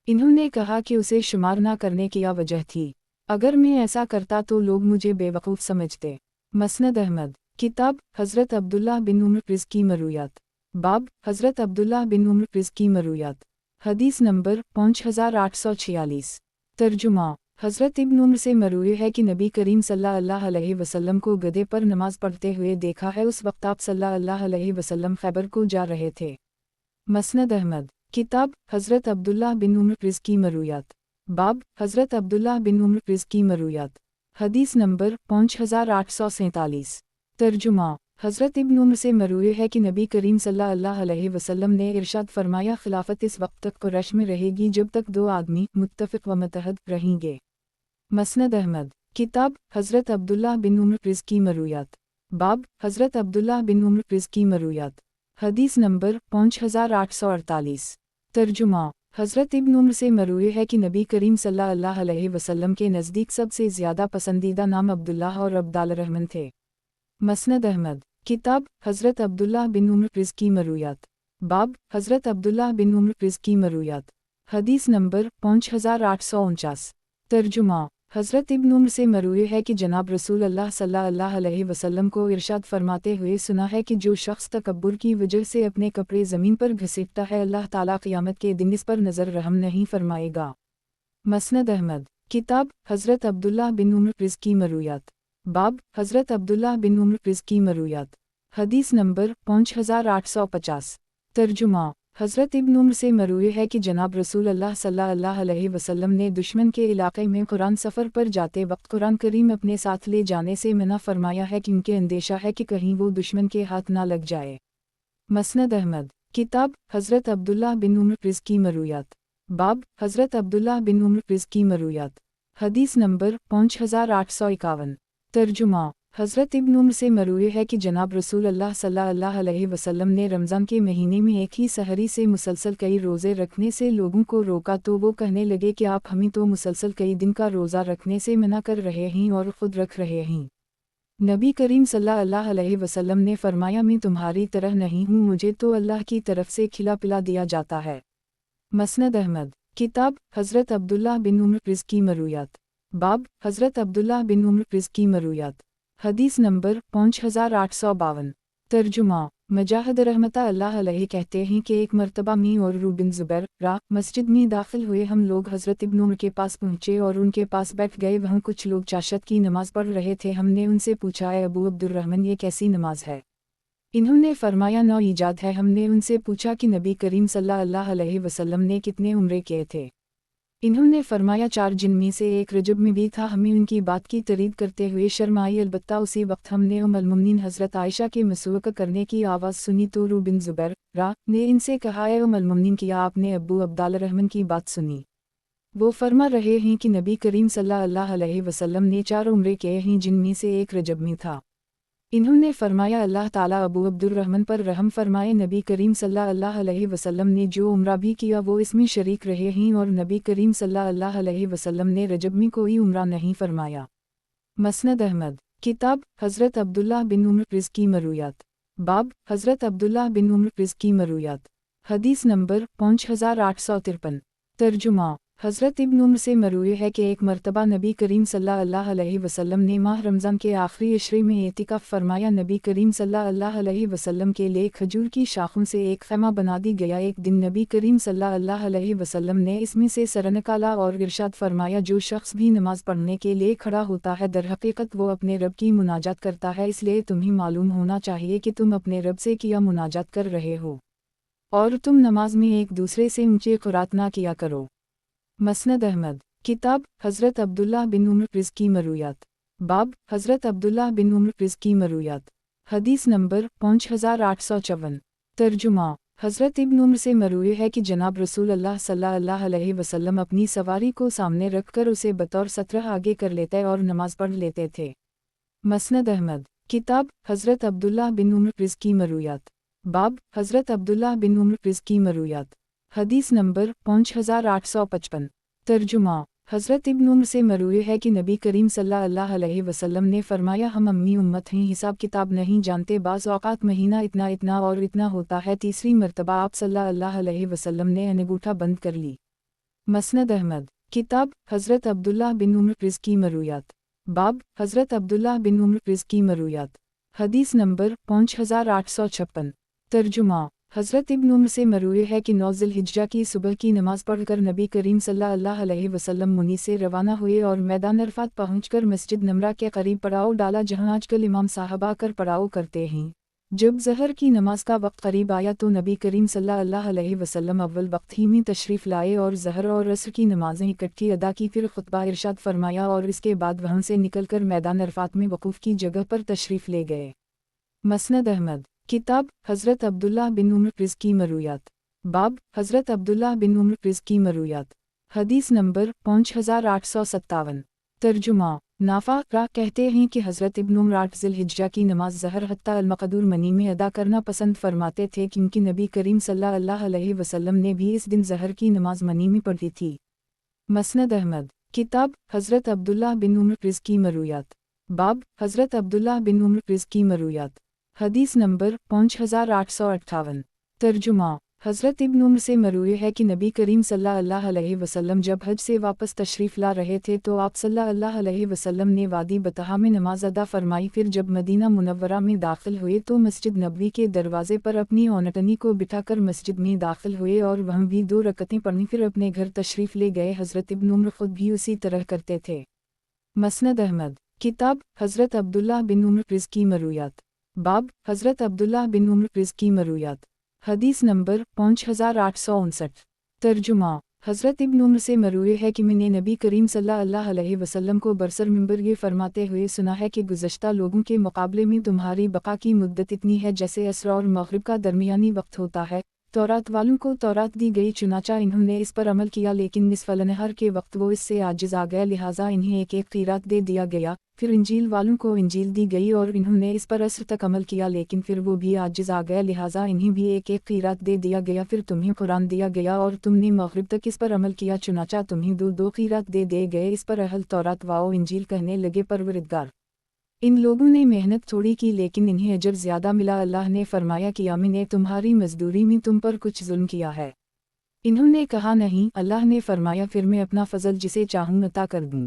इन्होंने कहा कि उसे शुमार ना करने की क्या वजह थी? अगर मैं ऐसा करता तो लोग मुझे बेवकूफ़ समझते। मसनद अहमद। किताब हज़रत अब्दुल्लाह बिन उम्र रिज़्की मरूयात। बाब हज़रत अब्दुल्लाह बिन उम्र रिज़्की मरूयात। हदीस नंबर 5846। तर्जुमा। हज़रत इब्न उम्र से मरूए है कि नबी करीम सल्लल्लाहु अलैहि वसल्लम को गधे पर नमाज पढ़ते हुए देखा है। उस वक्त आप सल्लल्लाहु अलैहि वसल्लम खैबर को जा रहे थे। मसनद अहमद। किताब हज़रत अब्दुल्लाह बिन उम्र रिज़्की मरूयात। बाब हज़रत अब्दुल्लाह बिन उम्र रिज़्की मरूयात। हदीस नंबर 5847। तर्जुमा। हज़रत इब्न उम्र से मरूए है कि नबी करीम सल्लल्लाहु अलैहि वसल्लम ने इरशाद फरमाया खिलाफत इस वक्त तक कुरैश में रहेगी जब तक दो आदमी मुत्तफ़िक़ व मुत्तहद रहेंगे। मसनद अहमद। किताब हज़रत अब्दुल्लाह बिन उम्र रिज़्की मरूयात। बाब हज़रत अब्दुल्लाह बिन उम्र रिज़्की मरूयात। हदीस नंबर 5848। तर्जुमा। हज़रत इब्न उम्र से मरूए है कि नबी करीम सल्लल्लाहु अलैहि वसल्लम के नज़दीक सबसे ज़्यादा पसंदीदा नाम अब्दुल्लाह और अब्दाल रहमान थे। मसनद अहमद। किताब हज़रत अब्दुल्लाह बिन उम्र रिज़्की मरूयात। बाब हज़रत अब्दुल्लाह बिन उम्र रिज़्की मरूयात। हदीस नंबर 5849। तर्जुमा। हज़रत इब्न उम्र से मरूए है कि जनाब रसूल अल्लाह सल्लल्लाहु अलैहि वसल्लम को इरशाद फरमाते हुए सुना है कि जो शख्स तकब्बुर की वजह से अपने कपड़े ज़मीन पर घसीटता है अल्लाह ताला क़यामत के दिन इस पर नज़र रहम नहीं फरमाएगा। मसनद अहमद। किताब हज़रत अब्दुल्लाह बिन उम्र रिज़्की मरूयात। बाब हज़रत अब्दुल्लाह बिन उम्र रिज़्की मरूयात। हदीस नंबर 5850। तर्जुमा। हज़रत इब्न उम्र से मरूए है कि जनाब रसूल अल्लाह सल्लल्लाहु अलैहि वसल्लम ने दुश्मन के इलाक़े में कुरान सफ़र पर जाते वक्त कुरान करीम अपने साथ ले जाने से मना फरमाया है क्योंकि अंदेशा है कि कहीं वो दुश्मन के हाथ ना लग जाए। मसनद अहमद। किताब हज़रत अब्दुल्लाह बिन उम्र रिज़्की मरूयात। बाब हज़रत अब्दुल्लाह बिन उम्र रिज़्की मरूयात। हदीस नंबर 5851। तर्जुमा। हज़रत इब्न उम्र से मरूए है कि जनाब रसूल अल्लाह सल्लल्लाहु अलैहि वसल्लम ने रमज़ान के महीने में एक ही सहरी से मुसलसल कई रोज़े रखने से लोगों को रोका तो वो कहने लगे कि आप हमें तो मुसलसल कई दिन का रोज़ा रखने से मना कर रहे हैं और ख़ुद रख रहे हैं। नबी करीम सल्लल्लाहु अलैहि वसल्लम ने फरमाया मैं तुम्हारी तरह नहीं हूँ, मुझे तो अल्लाह की तरफ से खिला पिला दिया जाता है। मसनद अहमद। किताब हज़रत अब्दुल्लाह बिन उम्र रिज़्की मरूयात। बाब हज़रत अब्दुल्लाह बिन उम्र रिज़्की मरूयात। हदीस नंबर 5852। तर्जुमा। मुजाहिद रहमत अल्लाह अलैहि कहते हैं कि एक मरतबा मैं और रू बिन ज़ुबैर मस्जिद में दाखिल हुए। हम लोग हज़रत इब्न उम्र के पास पहुँचे और उनके पास बैठ गए। वहाँ कुछ लोग चाशत की नमाज़ पढ़ रहे थे। हमने उनसे पूछा अबू अब्दुर्रहमान ये कैसी नमाज है? इन्होंने फरमाया नौ ईजाद है। हमने उनसे पूछा कि नबी करीम सल्लल्लाहु अलैहि वसल्लम ने कितने उम्रे किए थे? इन्होंने फरमाया 4 जिनमें से एक रजब में भी था। हमें उनकी बात की तरीद करते हुए शर्म आई। अलबत्ता उसी वक्त हमने उम्मुल मोमिनीन हज़रत आयशा के मसूक़ करने की आवाज़ सुनी तो रू बिन ज़ुबैर ने इनसे कहा उम्मुल मोमिनीन क्या आपने अब्बू अब्दाल रहमान की बात सुनी? वो फरमा रहे हैं कि नबी करीम सल्लल्लाहु अलैहि वसल्लम ने 4 उम्रे किए हैं जिनमें से एक रजब में था। इन्होंने फरमाया अल्लाह ताला अबू अब्दुर्रहमान पर रहम फरमाए। नबी करीम सल्लल्लाहु अलैहि वसल्लम ने जो उम्रा भी किया वो इसमें शरीक रहे हैं और नबी करीम सल्लल्लाहु अलैहि वसल्लम ने रजब में कोई उम्रा नहीं फरमाया। मसनद अहमद। किताब हज़रत अब्दुल्लाह बिन उम्र रिज़्की मरूयात। बाब हज़रत अब्दुल्लाह बिन उम्र रिज़्की मरूयात। हदीस नंबर 5853। तर्जुमा। हज़रत इब्न उम्र से मरूए है कि एक मरतबा नबी करीम सल्लल्लाहु अलैहि वसल्लम ने माह रमज़ान के आखिरी इशरे में एतिकाफ़ फरमाया। नबी करीम सल्लल्लाहु अलैहि वसल्लम के लिए खजूर की शाखों से एक खैमा बना दी गया। एक दिन नबी करीम सल्लल्लाहु अलैहि वसल्लम ने इसमें से सर निकाला और इरशाद फरमाया जो शख्स भी नमाज पढ़ने के लिए खड़ा होता है दरहकीकत वो अपने रब की मुनाजात करता है, इसलिए तुम्हें मालूम होना चाहिए कि तुम अपने रब से क्या मुनाजात कर रहे हो और तुम नमाज में एक दूसरे से ऊंचे क़ुरात ना किया करो। मसनद अहमद। किताब हज़रत अब्दुल्लाह बिन उम्र रिज़्की मरूयात। बाब हज़रत अब्दुल्लाह बिन उम्र रिज़्की मरूयात। حدیث نمبر 5854 ترجمہ حضرت ابن عمر سے مروی ہے کہ جناب رسول اللہ صلی اللہ علیہ وسلم اپنی سواری کو سامنے رکھ کر اسے بطور 17 آگے کر لیتے اور نماز پڑھ لیتے تھے۔ مسند احمد کتاب حضرت عبداللہ بن عمر رض کی مرویات باب حضرت عبداللہ بن عمر رض کی مرویات حدیث نمبر 5855 ترجمہ حضرت ابن عمر سے مروی ہے کہ نبی کریم صلی اللہ علیہ وسلم نے فرمایا ہم امی امت ہیں، حساب کتاب نہیں جانتے، بعض اوقات مہینہ اتنا اور اتنا ہوتا ہے، تیسری مرتبہ آپ صلی اللہ علیہ وسلم نے انگوٹھا بند کر لی۔ مسند احمد کتاب حضرت عبداللہ بن عمر رض کی مرویات باب حضرت عبداللہ بن عمر رض کی مرویات حدیث نمبر 5856 ترجمہ حضرت ابن عمر سے مروی ہے کہ 9 ذی الحجہ کی صبح کی نماز پڑھ کر نبی کریم صلی اللہ علیہ وسلم منی سے روانہ ہوئے اور میدان عرفات پہنچ کر مسجد نمرہ کے قریب پڑاؤ ڈالا جہاں آج کل امام صاحب آ کر پڑاؤ کرتے ہیں۔ جب ظہر کی نماز کا وقت قریب آیا تو نبی کریم صلی اللہ علیہ وسلم اول وقت ہی میں تشریف لائے اور ظہر اور عصر کی نمازیں اکٹھی ادا کی، پھر خطبہ ارشاد فرمایا اور اس کے بعد وہاں سے نکل کر میدان عرفات میں وقوف کی جگہ پر تشریف لے گئے۔ مسند احمد کتاب حضرت عبداللہ بن عمر رض کی مرویات باب حضرت عبداللہ بن عمر رض کی مرویات حدیث نمبر 5857 ترجمہ نافع را کہتے ہیں کہ حضرت ابن عمر 8 ذی الحجہ کی نماز ظہر حتی المقدور منی میں ادا کرنا پسند فرماتے تھے، کیونکہ نبی کریم صلی اللہ علیہ وسلم نے بھی اس دن ظہر کی نماز منی میں پڑھی تھی۔ مسند احمد کتاب حضرت عبداللہ بن عمر رض کی مرویات باب حضرت عبداللہ بن عمر رض کی مرویات حدیث نمبر 5858 ترجمہ حضرت ابن عمر سے مروی ہے کہ نبی کریم صلی اللہ علیہ وسلم جب حج سے واپس تشریف لا رہے تھے تو آپ صلی اللہ علیہ وسلم نے وادی بطحا میں نماز ادا فرمائی، پھر جب مدینہ منورہ میں داخل ہوئے تو مسجد نبوی کے دروازے پر اپنی اونٹنی کو بٹھا کر مسجد میں داخل ہوئے اور وہاں بھی 2 رکعتیں پڑھیں، پھر اپنے گھر تشریف لے گئے۔ حضرت ابن عمر خود بھی اسی طرح کرتے تھے۔ مسند احمد کتاب حضرت عبداللہ بن عمر رض کی مرویات باب حضرت عبداللہ بن عمر رض کی مرویات حدیث نمبر 5859 ترجمہ حضرت ابن عمر سے مروی ہے کہ میں نے نبی کریم صلی اللہ علیہ وسلم کو برسر منبر یہ فرماتے ہوئے سنا ہے کہ گزشتہ لوگوں کے مقابلے میں تمہاری بقا کی مدت اتنی ہے جیسے عصر اور مغرب کا درمیانی وقت ہوتا ہے۔ تورات والوں کو تورات دی گئی، چنانچہ انہوں نے اس پر عمل کیا، لیکن نصف النہار کے وقت وہ اس سے عاجز آ گئے، لہٰذا انہیں ایک قیراط دے دیا گیا۔ پھر انجیل والوں کو انجیل دی گئی اور انہوں نے اس پر عصر تک عمل کیا، لیکن پھر وہ بھی عاجز آ گئے، لہٰذا انہیں بھی ایک قیراط دے دیا گیا۔ پھر تمہیں قرآن دیا گیا اور تم نے مغرب تک اس پر عمل کیا، چنانچہ تمہیں 2 قیراط دے دیے گئے۔ اس پر اہل تورات و انجیل کہنے لگے، پروردگار، ان لوگوں نے محنت تھوڑی کی لیکن انہیں اجر زیادہ ملا۔ اللہ نے فرمایا کہ میں نے تمہاری مزدوری میں تم پر کچھ ظلم کیا ہے؟ انہوں نے کہا نہیں۔ اللہ نے فرمایا پھر میں اپنا فضل جسے چاہوں عطا کر دوں۔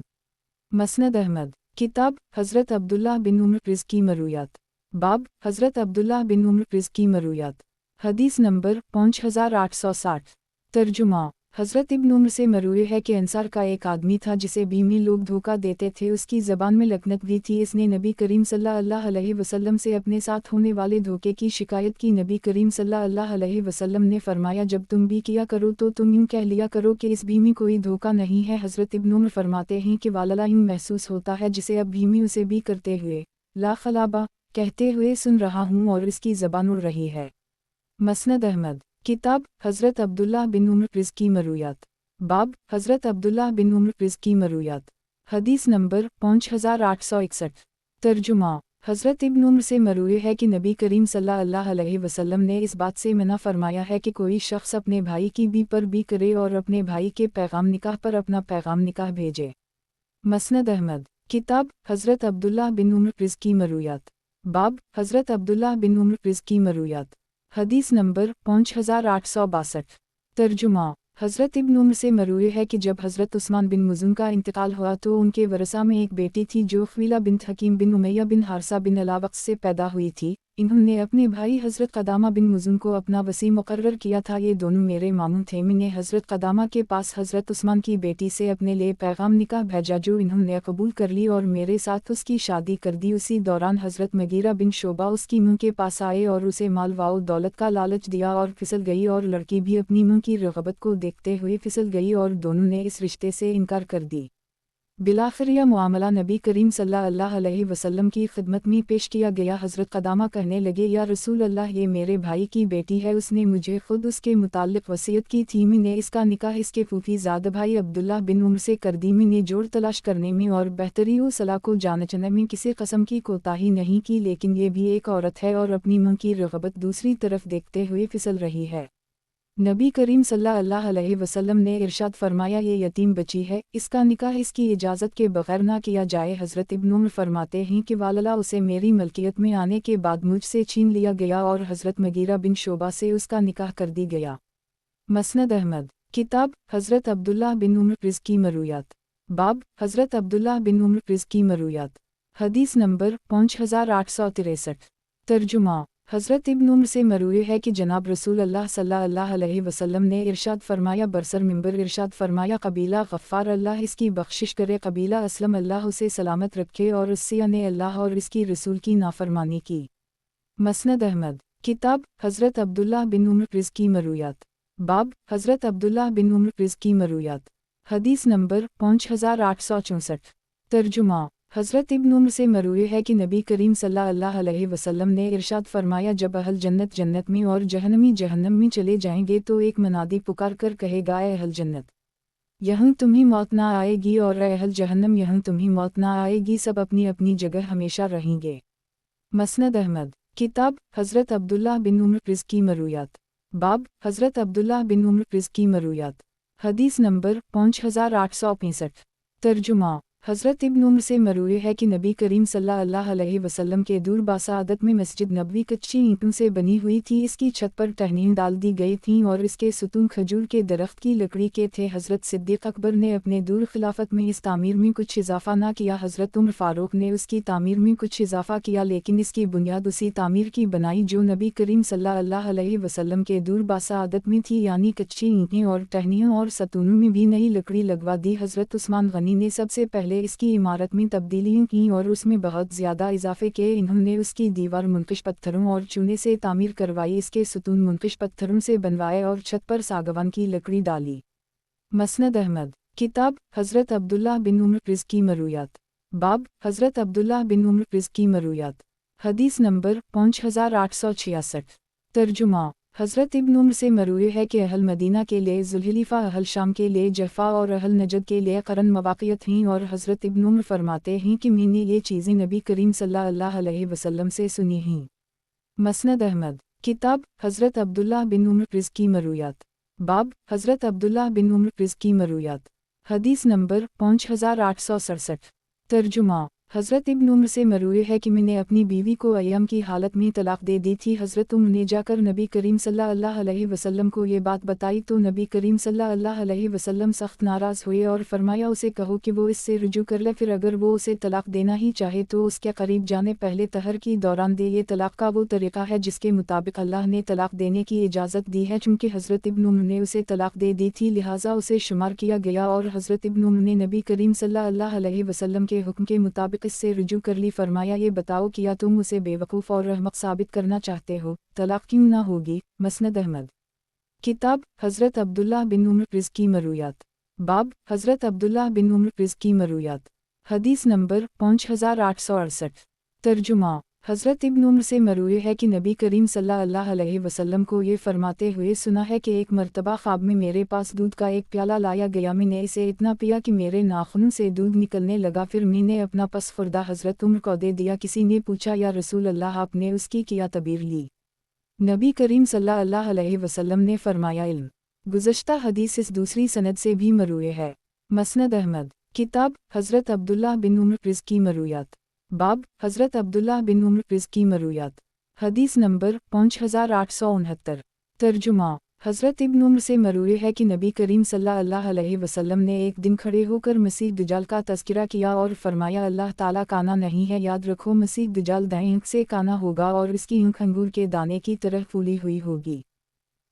مسند احمد کتاب حضرت عبداللہ بن عمر رض کی مرویات باب حضرت عبداللہ بن عمر رض کی مرویات حدیث نمبر 5860 ترجمہ حضرت ابن عمر سے مروی ہے کہ انصار کا ایک آدمی تھا جسے بیمی لوگ دھوکہ دیتے تھے، اس کی زبان میں لکنت بھی تھی۔ اس نے نبی کریم صلی اللہ علیہ وسلم سے اپنے ساتھ ہونے والے دھوکے کی شکایت کی۔ نبی کریم صلی اللہ علیہ وسلم نے فرمایا جب تم بھی کیا کرو تو تم یوں کہہ لیا کرو کہ اس بیمی کوئی دھوکہ نہیں ہے۔ حضرت ابن عمر فرماتے ہیں کہ واللہ یوں محسوس ہوتا ہے جسے اب بیمی اسے بھی کرتے ہوئے لا خلابہ کہتے ہوئے سن رہا ہوں اور اس کی زبان اڑ رہی ہے۔ مسند احمد کتاب حضرت عبداللہ بن عمر رض کی مرویات باب حضرت عبداللہ بن عمر رض کی مرویات حدیث نمبر 5861 ترجمہ حضرت ابن عمر سے مروی ہے کہ نبی کریم صلی اللہ علیہ وسلم نے اس بات سے منع فرمایا ہے کہ کوئی شخص اپنے بھائی کی بی پر بی کرے اور اپنے بھائی کے پیغام نکاح پر اپنا پیغام نکاح بھیجے۔ مسند احمد کتاب حضرت عبداللہ بن عمر رض کی مرویات باب حضرت عبداللہ بن عمر رض کی مرویات حدیث نمبر 5862 ترجمہ حضرت ابن عمر سے مروی ہے کہ جب حضرت عثمان بن مظعون کا انتقال ہوا تو ان کے ورثہ میں ایک بیٹی تھی جو خویلہ بنت حکیم بن امیہ بن حارثہ بن علاوقت سے پیدا ہوئی تھی۔ انہوں نے اپنے بھائی حضرت قدامہ بن مظعون کو اپنا وصی مقرر کیا تھا، یہ دونوں میرے ماموں تھے۔ میں نے حضرت قدامہ کے پاس حضرت عثمان کی بیٹی سے اپنے لیے پیغام نکاح بھیجا جو انہوں نے قبول کر لی اور میرے ساتھ اس کی شادی کر دی۔ اسی دوران حضرت مغیرہ بن شعبہ اس کی منہ کے پاس آئے اور اسے مال و دولت کا لالچ دیا اور پھسل گئی، اور لڑکی بھی اپنی منہ کی رغبت کو دیکھتے ہوئے پھسل گئی اور دونوں نے اس رشتے سے انکار کر دی۔ बिलाखिर यह मामला नबी करीम सल्लल्लाहु अलैहि वसल्लम की खिदमत में पेश किया गया। हज़रत क़दामा कहने लगे, या रसूल अल्लाह, ये मेरे भाई की बेटी है, उसने मुझे खुद उसके मुताल्लिक़ वसीयत की थी। मैंने इसका निकाह इसके फूफीज़ाद भाई अब्दुल्ला बिन उम्र से कर दी। मैंने जोड़ तलाश करने में और बेहतरी व सलाह को जानने में किसी कस्म की कोताही नहीं की, लेकिन ये भी एक औरत है और अपनी मां की रग़बत दूसरी तरफ देखते हुए फिसल रही है। नबी करीम सल्लल्लाहु अलैहि वसल्लम ने इरशाद फरमाया, ये यतीम बच्ची है, इसका निकाह इसकी इजाज़त के बग़ैर ना किया जाए। हज़रत इब्न उम्र फरमाते हैं कि वालला उसे मेरी मलकियत में आने के बाद मुझसे छीन लिया गया और हज़रत मगीरा बिन शोबा से उसका निकाह कर दी गया। मसनद अहमद। किताब हज़रत अब्दुल्लाह बिन उम्र प्रिज़ की मरूयात। बाब हज़रत अब्दुल्लाह बिन उम्र प्रिज़ की मरूयात। हदीस नंबर 5863। तर्जुमा। हज़रत इब्न उम्र से मरूए है कि जनाब रसूल अल्लाह सल्लल्लाहु अलैहि वसल्लम ने इरशाद फरमाया, बरसर मिंबर इरशाद फरमाया, कबीला गफ़्फ़ार अल्लाह इसकी बख्शिश करे, कबीला असलम अल्लाह उसे सलामत रखे और उससे ने अल्लाह और इसकी रसूल की नाफरमानी की। मसनद अहमद। किताब हज़रत अब्दुल्लाह बिन उम्र प्रिज़ की मरूयात। बाब हज़रत अब्दुल्लाह बिन उम्र प्रिज़ की मरूयात। हदीस नंबर 5864। तर्जुमा। हज़रत इब्न उम्र से मरूए है कि नबी करीम सल्लल्लाहु अलैहि वसल्लम ने इरशाद फरमाया, जब अहल जन्नत जन्नत में और जहन्नमी जहन्नम में चले जाएंगे तो एक मनादी पुकार कर कहेगा, ए अहल जन्नत, यहाँ तुम्हें मौत ना आएगी, और ए अहल जहन्नम, यहाँ तुम्हें मौत ना आएगी, सब अपनी अपनी जगह हमेशा रहेंगे। मसनद अहमद। किताब हज़रत अब्दुल्लाह बिन उम्र प्रिज़ की मरूयात। बाब हज़रत अब्दुल्लाह बिन उम्र प्रिज़ की मरूयात। हदीस नंबर 5865। तर्जुमा। हज़रत इब्न उम्र से मरूए है कि नबी करीम सल्लल्लाहु अलैहि वसल्लम के दूर बासादत में मस्जिद नबवी कच्ची ईंटों से बनी हुई थी। इसकी छत पर टहनियाँ डाल दी गई थीं और इसके सुतून खजूर के दरख्त की लकड़ी के थे। हज़रत सिद्दीक़ अकबर ने अपने दूर खिलाफत में इस तामीर में कुछ इजाफ़ा ना किया। हज़रत उमर फ़ारूक ने उसकी तामीर में कुछ इजाफ़ा किया, लेकिन इसकी बुनियाद उसी तामीर की बनाई जो नबी करीम सल्लल्लाहु अलैहि वसल्लम के दूर बासादत में थी, यानी कच्ची ईंटें और टहनियाँ और सतूनों में भी नई लकड़ी लगवा दी। हज़रत उस्मान गनी ने सबसे पहले इसकी इमारत में तब्दीलियाँ की और उसमें बहुत ज़्यादा इजाफे किए। इन्होंने उसकी दीवार मुनक़िश पत्थरों और चूने से तामीर करवाई, इसके सुतून मुनक़िश पत्थरों से बनवाए और छत पर सागवान की लकड़ी डाली। मसनद अहमद। किताब हज़रत अब्दुल्लाह बिन उम्र प्रिज़ की मरूयात। बाब हज़रत अब्दुल्लाह बिन उम्र प्रिज़ की मरूयात। हदीस नंबर 5866। तर्जुमा। हज़रत इब्न उम्र से मरूए है कि अहल मदीना के लिए ज़ुल्हिलीफ़ा, अहल शाम के लिए जफ़ा और अहल नजद के लिए क़रन मवाक़ियत हैं। और हज़रत इब्न उम्र फरमाते हैं कि मैंने ये चीज़ें नबी करीम सल्लल्लाहु अलैहि वसल्लम से सुनी हैं। मसनद अहमद। किताब हज़रत अब्दुल्लाह बिन उम्र प्रिज़ की मरूयात। बाब हज़रत अब्दुल्लाह बिन उम्र प्रिज़ की मरूयात। हदीस नंबर 5867। तर्जुमा। हज़रत इब्न उम्र से मरूए है कि मैंने अपनी बीवी को अय्याम की हालत में तलाक़ दे दी थी। हज़रत उम्र ने जाकर नबी करीम सल्लल्लाहु अलैहि वसल्लम को ये बात बताई तो नबी करीम सल्लल्लाहु अलैहि वसल्लम सख्त नाराज़ हुए और फरमाया, उसे कहो कि वो इससे रुजू कर ले, फिर अगर वो उसे तलाक़ देना ही चाहे तो उसके करीब जाने पहले तहर की दौरान दे। ये तलाक़ का वो तरीक़ा है जिसके मुताबिक अल्लाह ने तलाक़ देने की इजाज़त दी है। चूँकि हज़रत इब्न उम्र ने उसे तलाक़ दे दी थी, लिहाजा उसे शुमार किया गया और हज़रत इब्न उम्र ने नबी करीम सल्लल्लाहु अलैहि वसल्लम के हुक्म के मुताबिक इससे रुजू कर ली। फरमाया, ये बताओ, क्या तुम उसे बेवकूफ़ और अहमक साबित करना चाहते हो? तलाक़ क्यों ना होगी? मसनद अहमद। किताब हज़रत अब्दुल्लाह बिन उम्र प्रिज़ की मरूयात। बाब हज़रत अब्दुल्लाह बिन उम्र प्रिज़ की मरूयात। हदीस नंबर 5868। तर्जुमा। हज़रत इब्न उम्र से मरूए है कि नबी करीम सल्लल्लाहु अलैहि वसल्लम को ये फरमाते हुए सुना है कि एक मर्तबा ख्वाब में मेरे पास दूध का एक प्याला लाया गया। मैंने इसे इतना पिया कि मेरे नाखूनों से दूध निकलने लगा, फिर मैंने अपना पस खुर्दा हज़रत उम्र को दे दिया। किसी ने पूछा, या रसूल अल्लाह, आपने उसकी क्या तबीर ली? नबी करीम सल्लल्लाहु अलैहि वसल्लम ने फरमाया, इल्म। गुज़श्ता हदीस इस दूसरी सनद से भी मरूए है। मसनद अहमद। किताब हज़रत अब्दुल्लाह बिन उम्र प्रिज़ की मरूयात। बाब हज़रत अब्दुल्लाह बिन उम्र प्रिज़ की मरूयात। हदीस नंबर 5869। तर्जुमा। हज़रत इब्न उम्र से मरूए है कि नबी करीम सल्लल्लाहु अलैहि वसल्लम ने एक दिन खड़े होकर मसीह दज्जाल का तज़किरा किया और फरमाया, अल्लाह ताला काना नहीं है, याद रखो मसीह दज्जाल दाएं आँख से काना होगा और इसकी आँख अंगूर के दाने की तरह फूली हुई होगी।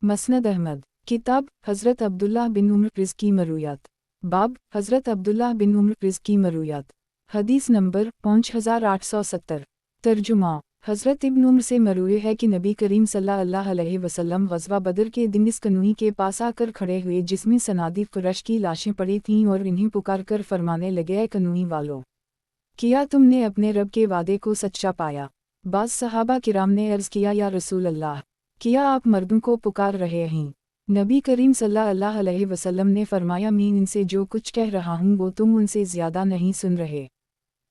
मसनद अहमद। किताब हज़रत अब्दुल्लाह बिन उम्र प्रिज़ की मरूयात। बाब हज़रत अब्दुल्लाह बिन उम्र प्रिज़ की मरूयात। हदीस नंबर 5870। तर्जुमा। हज़रत इब्न उम्र से मरवी है कि नबी करीम सल्लल्लाहु अलैहि वसल्लम ग़ज़वा बदर के दिन इस कनूई के पास आकर खड़े हुए जिसमें सनादी कुरैश की लाशें पड़ी थीं और इन्हें पुकार कर फरमाने लगे, ऐ कनूई वालों, किया तुमने अपने रब के वादे को सच्चा पाया? बाज़ सहाबा किराम ने अर्ज़ किया, या रसूल अल्लाह, किया आप मर्दों को पुकार रहे हैं? नबी करीम सल्लल्लाहु अलैहि वसल्लम ने फरमाया, मैं इनसे जो कुछ कह रहा हूँ वो तुम उनसे ज़्यादा नहीं सुन रहे।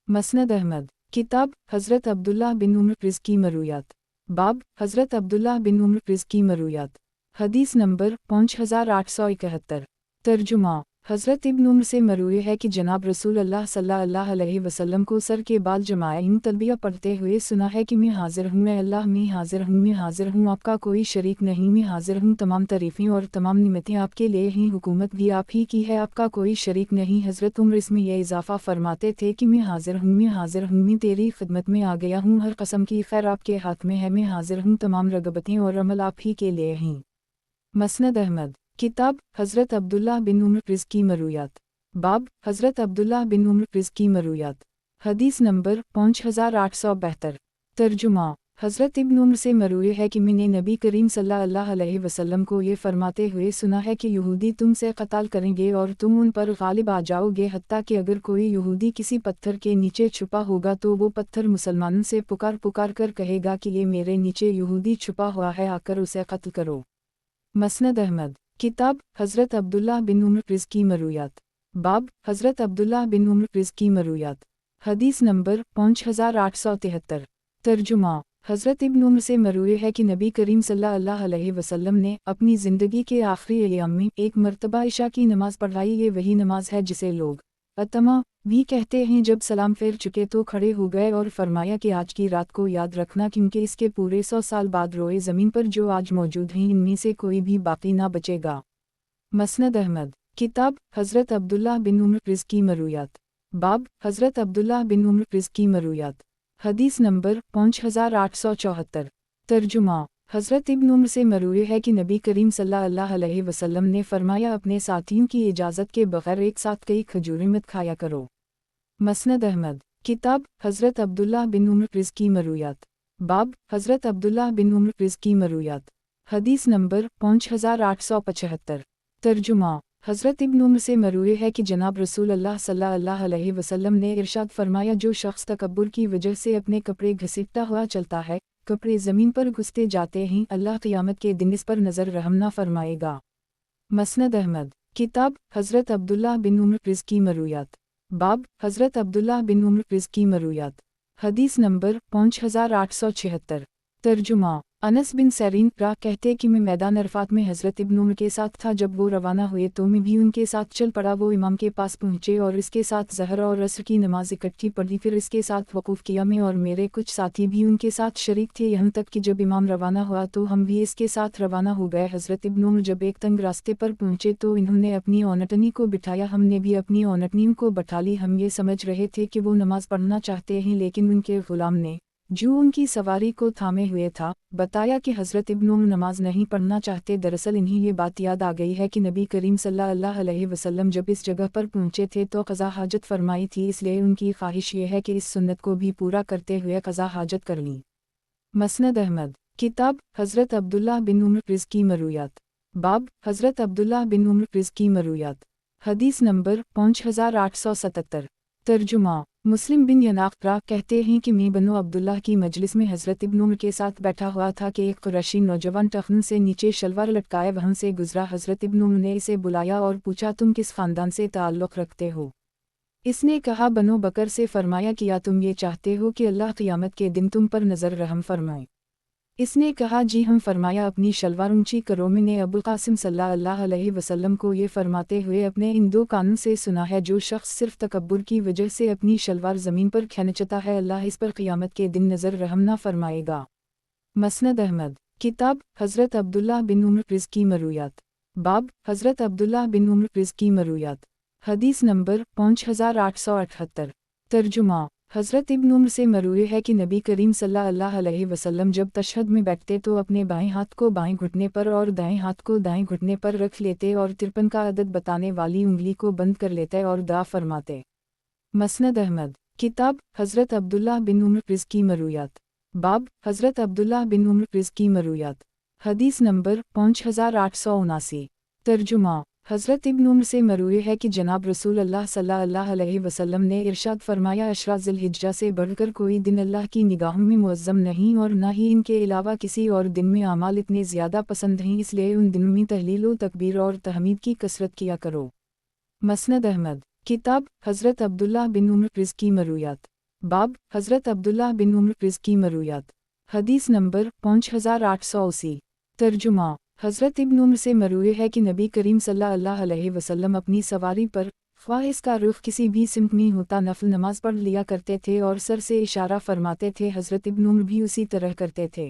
मसनद अहमद, किताब हज़रत अब्दुल्लाह बिन उम्र प्रिज़ की मरूयात, बाब हज़रत अब्दुल्लाह बिन उम्र प्रिज़ की मरूयात, हदीस नंबर 5871। तर्जुमा, हज़रत इब्न उम्र से मरूए है कि जनाब रसूल अल्लाह सल्लल्लाहु अलैहि वसल्लम को सर के बाल जमाए इन तलबिया पढ़ते हुए सुना है कि मैं हाजिर हूँ, मैं अल्लाह, मैं हाजिर हूँ, मैं हाजिर हूँ, आपका कोई शरीक नहीं, मैं हाजिर हूँ, तमाम तारीफ़ें और तमाम निमतें आपके लिए हैं, हुकूमत भी आप ही की है, आपका कोई शरीक नहीं। हज़रत उम्र इसमें यह इजाफ़ा फरमाते थे कि मैं हाजिर हूँ, मैं हाजिर हूँ, मैं तेरी खिदमत में आ गया हूँ, हर कस्म की खैर आपके हाथ में है, मैं हाजिर हूँ, तमाम रगबतें और अमल आप ही के लिए हैं। मसनद अहमद, किताब हज़रत अब्दुल्लाह बिन उम्र प्रिज़ की मरूयात, बाब हज़रत अब्दुल्लाह बिन उम्र प्रिज़ की मरूयात, हदीस नंबर 5872। तर्जुमा, हज़रत इब्न उम्र से मरूए है कि मैंने नबी करीम सल्लल्लाहु अलैहि वसल्लम को ये फरमाते हुए सुना है कि यहूदी तुमसे क़त्ल करेंगे और तुम उन पर गालिब आ जाओगे, हत्ता कि अगर कोई यहूदी किसी पत्थर के नीचे छुपा होगा तो वो पत्थर मुसलमानों से पुकार पुकार कर कहेगा कि ये मेरे नीचे यहूदी छुपा हुआ है, आकर उसे कत्ल करो। मसनद अहमद, किताब हज़रत अब्दुल्लाह बिन उम्र प्रिज़ की मरूयात, बाब हज़रत अब्दुल्लाह बिन उम्र प्रिज़ की मरूयात, हदीस नंबर 5873। तर्जुमा, हज़रत इब्न उम्र से मरूए है कि नबी करीम सल्लल्लाहु अलैहि वसल्लम ने अपनी ज़िंदगी के आखिरी अय्याम में एक मरतबा इशा की नमाज़ पढ़ाई। ये वही नमाज है जिसे लोग अतमा भी कहते हैं। जब सलाम फेर चुके तो खड़े हो गए और फरमाया कि आज की रात को याद रखना, क्योंकि इसके पूरे 100 साल बाद रोए ज़मीन पर जो आज मौजूद हैं इनमें से कोई भी बाकी ना बचेगा। मसनद अहमद, किताब हज़रत अब्दुल्लाह बिन उम्र प्रिज़ की मरूयात, बाब हज़रत अब्दुल्लाह बिन उम्र प्रिज़ की मरूयात, हदीस नंबर 5874। तर्जुमा, हज़रत इब्न उम्र से मरूए है कि नबी करीम सल्लल्लाहु अलैहि वसल्लम ने फरमाया, अपने साथियों की इजाज़त के बग़ैर एक साथ कई खजूरें मत खाया करो। मसनद अहमद, किताब हज़रत अब्दुल्लाह बिन उम्र प्रिज़ की मरूयात, बाब हज़रत अब्दुल्लाह बिन उम्र प्रिज़ की मरूयात, हदीस नंबर 5875। तर्जुमा, हज़रत इब्न उम्र से मरूए है कि जनाब रसूल अल्लाह सल्लल्लाहु अलैहि वसल्लम ने इरशाद फरमाया, जो शख्स तकब्बुर की वजह से अपने कपड़े घसीटता हुआ चलता है, कपड़े ज़मीन पर घुसते जाते हैं, अल्लाह क़यामत के दिन इस पर नज़र रहम ना फरमाएगा। मसनद अहमद, किताब हज़रत अब्दुल्लाह बिन उम्र प्रिज़ की मरूयात, बाब हज़रत अब्दुल्लाह बिन उम्र प्रिज़ की मरूयात, हदीस नंबर 5876। तर्जुमा, अनस बिन सरीन रा कहते कि मैं मैदान अरफात में हज़रत इब्न उम्र के साथ था। जब वो रवाना हुए तो मैं भी उनके साथ चल पड़ा। वो इमाम के पास पहुँचे और इसके साथ ज़हर और असर की नमाज इकट्ठी पढ़ी, फिर इसके साथ वक़ूफ़ किया। मैं और मेरे कुछ साथी भी उनके साथ शरीक थे, यहाँ तक कि जब इमाम रवाना हुआ तो हम भी इसके साथ रवाना हो गए। हज़रत इब्न उम्र जब एक तंग रास्ते पर पहुँचे तो इन्होंने अपनी औनटनी को बिठाया, हमने भी अपनी औनटनियों को बैठा ली। हम ये समझ रहे थे कि वो नमाज पढ़ना चाहते हैं, लेकिन उनके ग़ुलाम ने जो उनकी सवारी को थामे हुए था बताया कि हज़रत इब्न उम्र नमाज नहीं पढ़ना चाहते। दरअसल इन्हें ये बात याद आ गई है कि नबी करीम सल्लल्लाहु अलैहि वसल्लम जब इस जगह पर पहुँचे थे तो क़ज़ा हाजत फरमाई थी, इसलिए उनकी ख्वाहिश ये है कि इस सुन्नत को भी पूरा करते हुए क़ज़ा हाजत कर लीं। मसनद अहमद, किताब हज़रत अब्दुल्लाह बिन उम्र प्रिज़ की मरूयात, बाब हज़रत अब्दुल्लाह बिन उम्र प्रिज़ की मरूयात, हदीस नंबर 5877। तर्जुमा, मुस्लिम बिन यनाक़रा कहते हैं कि मैं बनो अब्दुल्लाह की मजलिस में हज़रत इब्न उम्र के साथ बैठा हुआ था कि एक कुरैशी नौजवान टखन से नीचे शलवार लटकाए वहाँ से गुजरा। हज़रत इब्न उम्र ने इसे बुलाया और पूछा, तुम किस ख़ानदान से ताल्लुक़ रखते हो? इसने कहा, बनो बकर से। फरमाया, क्या तुम ये चाहते हो कि अल्लाह क़यामत के दिन तुम पर नज़र रहम फरमाए? इसने कहा, जी हम। फरमाया, अपनी शलवार ऊंची करो। मैंने अबुल कासिम सल्लल्लाहु अलैहि वसल्लम को ये फरमाते हुए अपने इन दो कानों से सुना है, जो शख्स सिर्फ तकब्बुर की वजह से अपनी शलवार ज़मीन पर खींचता है, अल्लाह इस पर क़यामत के दिन नज़र रहम ना फरमाएगा। मसनद अहमद, किताब हज़रत अब्दुल्लाह बिन उम्र प्रिज़ की मरूयात, बाब हज़रत अब्दुल्लाह बिन उम्र प्रिज़ की मरूयात, हदीस नंबर 5878। तर्जुमा, हज़रत इब्न उम्र से मरूए है कि नबी करीम सल्लल्लाहु अलैहि वसल्लम जब तशहद में बैठते तो अपने बाएं हाथ को बाएं घुटने पर और दाएं हाथ को दाएं घुटने पर रख लेते और 53 का अदद बताने वाली उंगली को बंद कर लेते और दुआ फरमाते। मसनद अहमद, किताब हज़रत अब्दुल्लाह बिन उम्र प्रिज़ की मरूयात, बाब हज़रत अब्दुल्लाह बिन उम्र प्रिज़ की मरूयात। हदीस नंबर 5879। तर्जुमा। हज़रत इब्न उम्र से मरूए है कि जनाब रसूल अल्लाह सल्लल्लाहु अलैहि वसल्लम ने इरशाद फरमाया, अशरा ज़िलहिज्जा से बढ़कर कोई दिन अल्लाह की निगाहों में मुअज़्ज़म नहीं और न ही इनके अलावा किसी और दिन में अमाल इतने ज़्यादा पसंद हैं, इसलिए उन दिनों में तहलील व तकबीर और तहमीद की कसरत किया करो। मसनद अहमद। किताब हज़रत अब्दुल्लाह बिन उम्र प्रिज़ की मरूयात। बाब हज़रत अब्दुल्लाह बिन उम्र प्रिज़ की मरूयात। हदीस नंबर 5880। तर्जुमा। हज़रत इब्न उम्र से मरूए है कि नबी करीम सल्लल्लाहु अलैहि वसल्लम अपनी सवारी पर ख्वाह इसका रुख किसी भी सिमत में होता नफल नमाज पढ़ लिया करते थे और सर से इशारा फरमाते थे। हज़रत इब्न उम्र भी उसी तरह करते थे।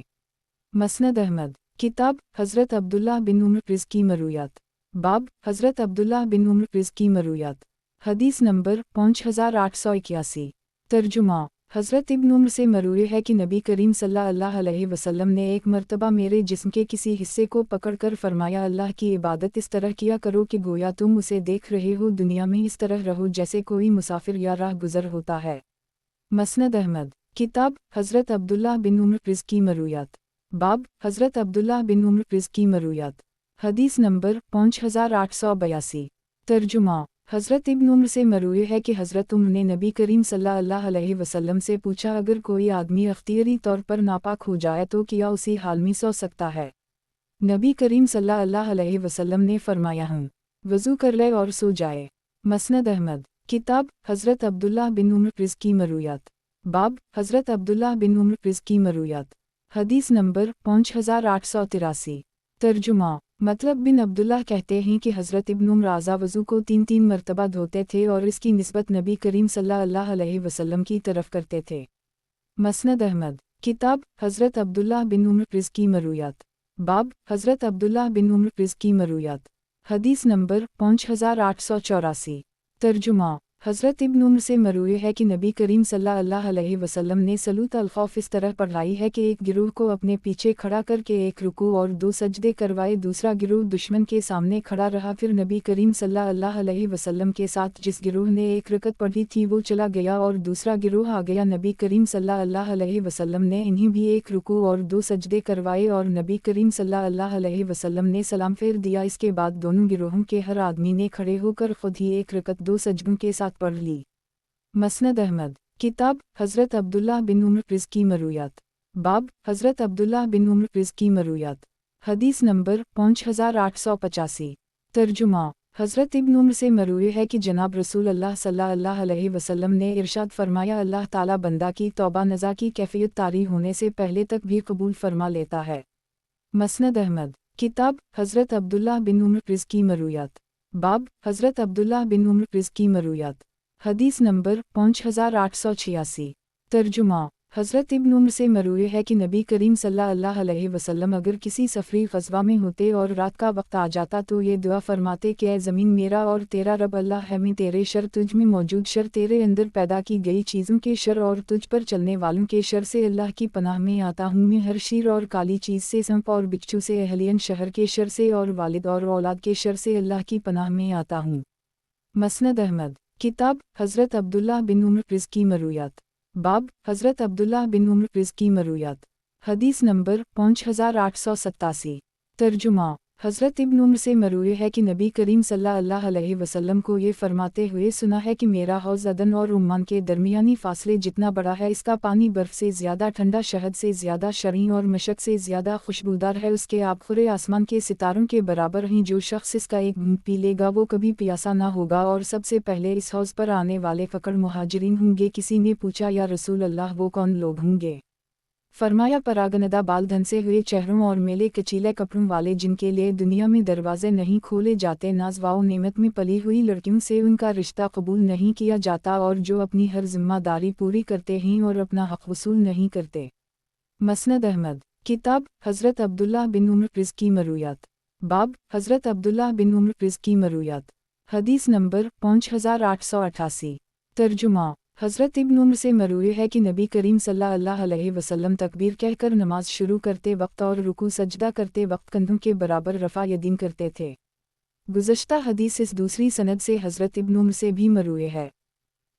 मसनद अहमद। किताब हज़रत अब्दुल्लाह बिन उम्र प्रिज़ की मरूयात। बाब हज़रत अब्दुल्लाह बिन उम्र प्रिज़ की मरूयात। हदीस नंबर 5881। तर्जुमा। हज़रत इब्न उम्र से मरूए है कि नबी करीम सल्लल्लाहु अलैहि वसल्लम ने एक मर्तबा मेरे जिस्म के किसी हिस्से को पकड़कर फरमाया, अल्लाह की इबादत इस तरह किया करो कि गोया तुम उसे देख रहे हो, दुनिया में इस तरह रहो जैसे कोई मुसाफिर या राह गुज़र होता है। मसनद अहमद। किताब हज़रत अब्दुल्लाह बिन उम्र प्रिज़ की मरूयात। बाब हज़रत अब्दुल्लाह बिन उम्र प्रिज़ की मरूयात। हदीस नंबर 5882। तर्जुमा। हज़रत इब्न उम्र से मरूए है कि हज़रत उम्र ने नबी करीम सल्लल्लाहु अलैहि वसल्लम से पूछा, अगर कोई आदमी अख्तियारी तौर पर नापाक हो जाए तो क्या उसी हाल में सो सकता है? नबी करीम सल्लल्लाहु अलैहि वसल्लम ने फरमाया, वज़ू कर ले और सो जाए। मसनद अहमद। किताब हज़रत अब्दुल्लाह बिन उम्र प्रिज़ की मरूयात। बाब हज़रत अब्दुल्लाह बिन उम्र प्रिज़ की मरूयात। हदीस नंबर 5883। तर्जुमा। मतलब बिन अब्दुल्लाह कहते हैं कि हज़रत इब्न उम्र आज़ा वज़ू को 3-3 मरतबा धोते थे और इसकी निस्बत नबी करीम सल्लल्लाहु अलैहि वसल्लम की तरफ करते थे। मसनद अहमद। किताब हज़रत अब्दुल्लाह बिन उम्र प्रिज़ की मरूयात। बाब हज़रत अब्दुल्लाह बिन उम्र प्रिज़ की मरूयात। हदीस नंबर 5884। तर्जुमा। हज़रत इब्न उम्र से मरूए है कि नबी करीम सल्लल्लाहु अलैहि वसल्लम ने सलूत अल-खौफ इस तरह पढ़ाई है कि एक गिरोह को अपने पीछे खड़ा करके एक रुकू और 2 सजदे करवाए, दूसरा गिरोह दुश्मन के सामने खड़ा रहा, फिर नबी करीम सल्लल्लाहु अलैहि वसल्लम के साथ जिस गिरोह ने एक रकत पढ़ी थी वो चला गया और दूसरा गिरोह आ गया। नबी करीम सल्लल्लाहु अलैहि वसल्लम ने इन्हें भी एक रुकू और 2 सजदे करवाए और नबी करीम सल्लल्लाहु अलैहि वसल्लम ने सलाम फेर दिया। इसके बाद दोनों गिरोहों के हर आदमी ने खड़े होकर खुद ही एक रकत 2 सजदों के साथ पढ़ ली। मसनद अहमद। किताब हज़रत अब्दुल्लाह बिन उम्र प्रिज़ की मरूयात। बाब हज़रत अब्दुल्लाह बिन उम्र प्रिज़ की मरूयात। हदीस नंबर 5885। तर्जुमा। हज़रत इब्न उम्र से मरूए है कि जनाब रसूल अल्लाह सल्लल्लाहु अलैहि वसल्लम ने इरशाद फरमाया, अल्लाह ताला बंदा की तौबा नज़ा की कैफियत तारी होने से पहले तक भी कबूल फरमा लेता है। मसनद अहमद। किताब हज़रत अब्दुल्लाह बिन उम्र प्रिज़ की मरूयात। बाब हज़रत अब्दुल्लाह बिन उम्र प्रिज़ की मरूयात। हदीस नंबर 5886। तर्जुमा। हज़रत इब्न उम्र से मरूए है कि नबी करीम सल्लल्लाहु अलैहि वसल्लम अगर किसी सफरी ग़ज़वा में होते और रात का वक्त आ जाता तो ये दुआ फरमाते कि ऐ ज़मीन मेरा और तेरा रब अल्लाह है, मैं तेरे शर, तुझ में मौजूद शर, तेरे अंदर पैदा की गई चीज़ों के शर और तुझ पर चलने वालों के शर से अल्लाह की पनाह में आता हूँ। मैं हर शीर और काली चीज़ से, सांप और बिच्छू से, अहलियन शहर के शर से और वालिद और औलाद के शर से अल्लाह की पनाह में आता हूँ। मसनद अहमद। किताब हज़रत अब्दुल्लाह बिन उम्र प्रिज़ की मरूयात। बाब हज़रत अब्दुल्लाह बिन उम्र प्रिज़ की मरूयात। हदीस नंबर 5887। तर्जुमा। हज़रत इब्न उम्र से मरूए है कि नबी करीम सल्लल्लाहु अलैहि वसल्लम को ये फरमाते हुए सुना है कि मेरा हौज़ अदन और उम्मान के दरमियानी फ़ासले जितना बड़ा है, इसका पानी बर्फ़ से ज़्यादा ठंडा, शहद से ज़्यादा शरीं और मशक से ज़्यादा खुशबूदार है, उसके आबखुरे आसमान के सितारों के बराबर हैं। जो शख्स इसका एक घूंट पी लेगा वो कभी प्यासा ना होगा और सबसे पहले इस हौज़ पर आने वाले फ़कड़ मुहाजिरीन होंगे। किसी ने पूछा, या रसूल अल्लाह वो कौन लोग होंगे? फरमाया, परागनदा बाल धंसे हुए चेहरों और मेले कचीले कपड़ों वाले, जिनके लिए दुनिया में दरवाजे नहीं खोले जाते, नाज़ व नेमत में पली हुई लड़कियों से उनका रिश्ता कबूल नहीं किया जाता, और जो अपनी हर जिम्मेदारी पूरी करते हैं और अपना हक़ वसूल नहीं करते। मसनद अहमद। किताब हज़रत अब्दुल्लाह बिन उम्र प्रिज़ की मरूयात। बाब हज़रत अब्दुल्लाह बिन उम्र प्रिज़ की मरूयात। हदीस नंबर 5888। तर्जुमा। हज़रत इब्न उम्र से मरूए है कि नबी करीम सल्लल्लाहु अलैहि वसल्लम तकबीर कहकर नमाज शुरू करते वक्त और रुकू सजदा करते वक्त कंधों के बराबर रफ़ा यदीन करते थे। गुज़श्ता हदीस इस दूसरी सनद से हज़रत इब्न उम्र से भी मरूए है।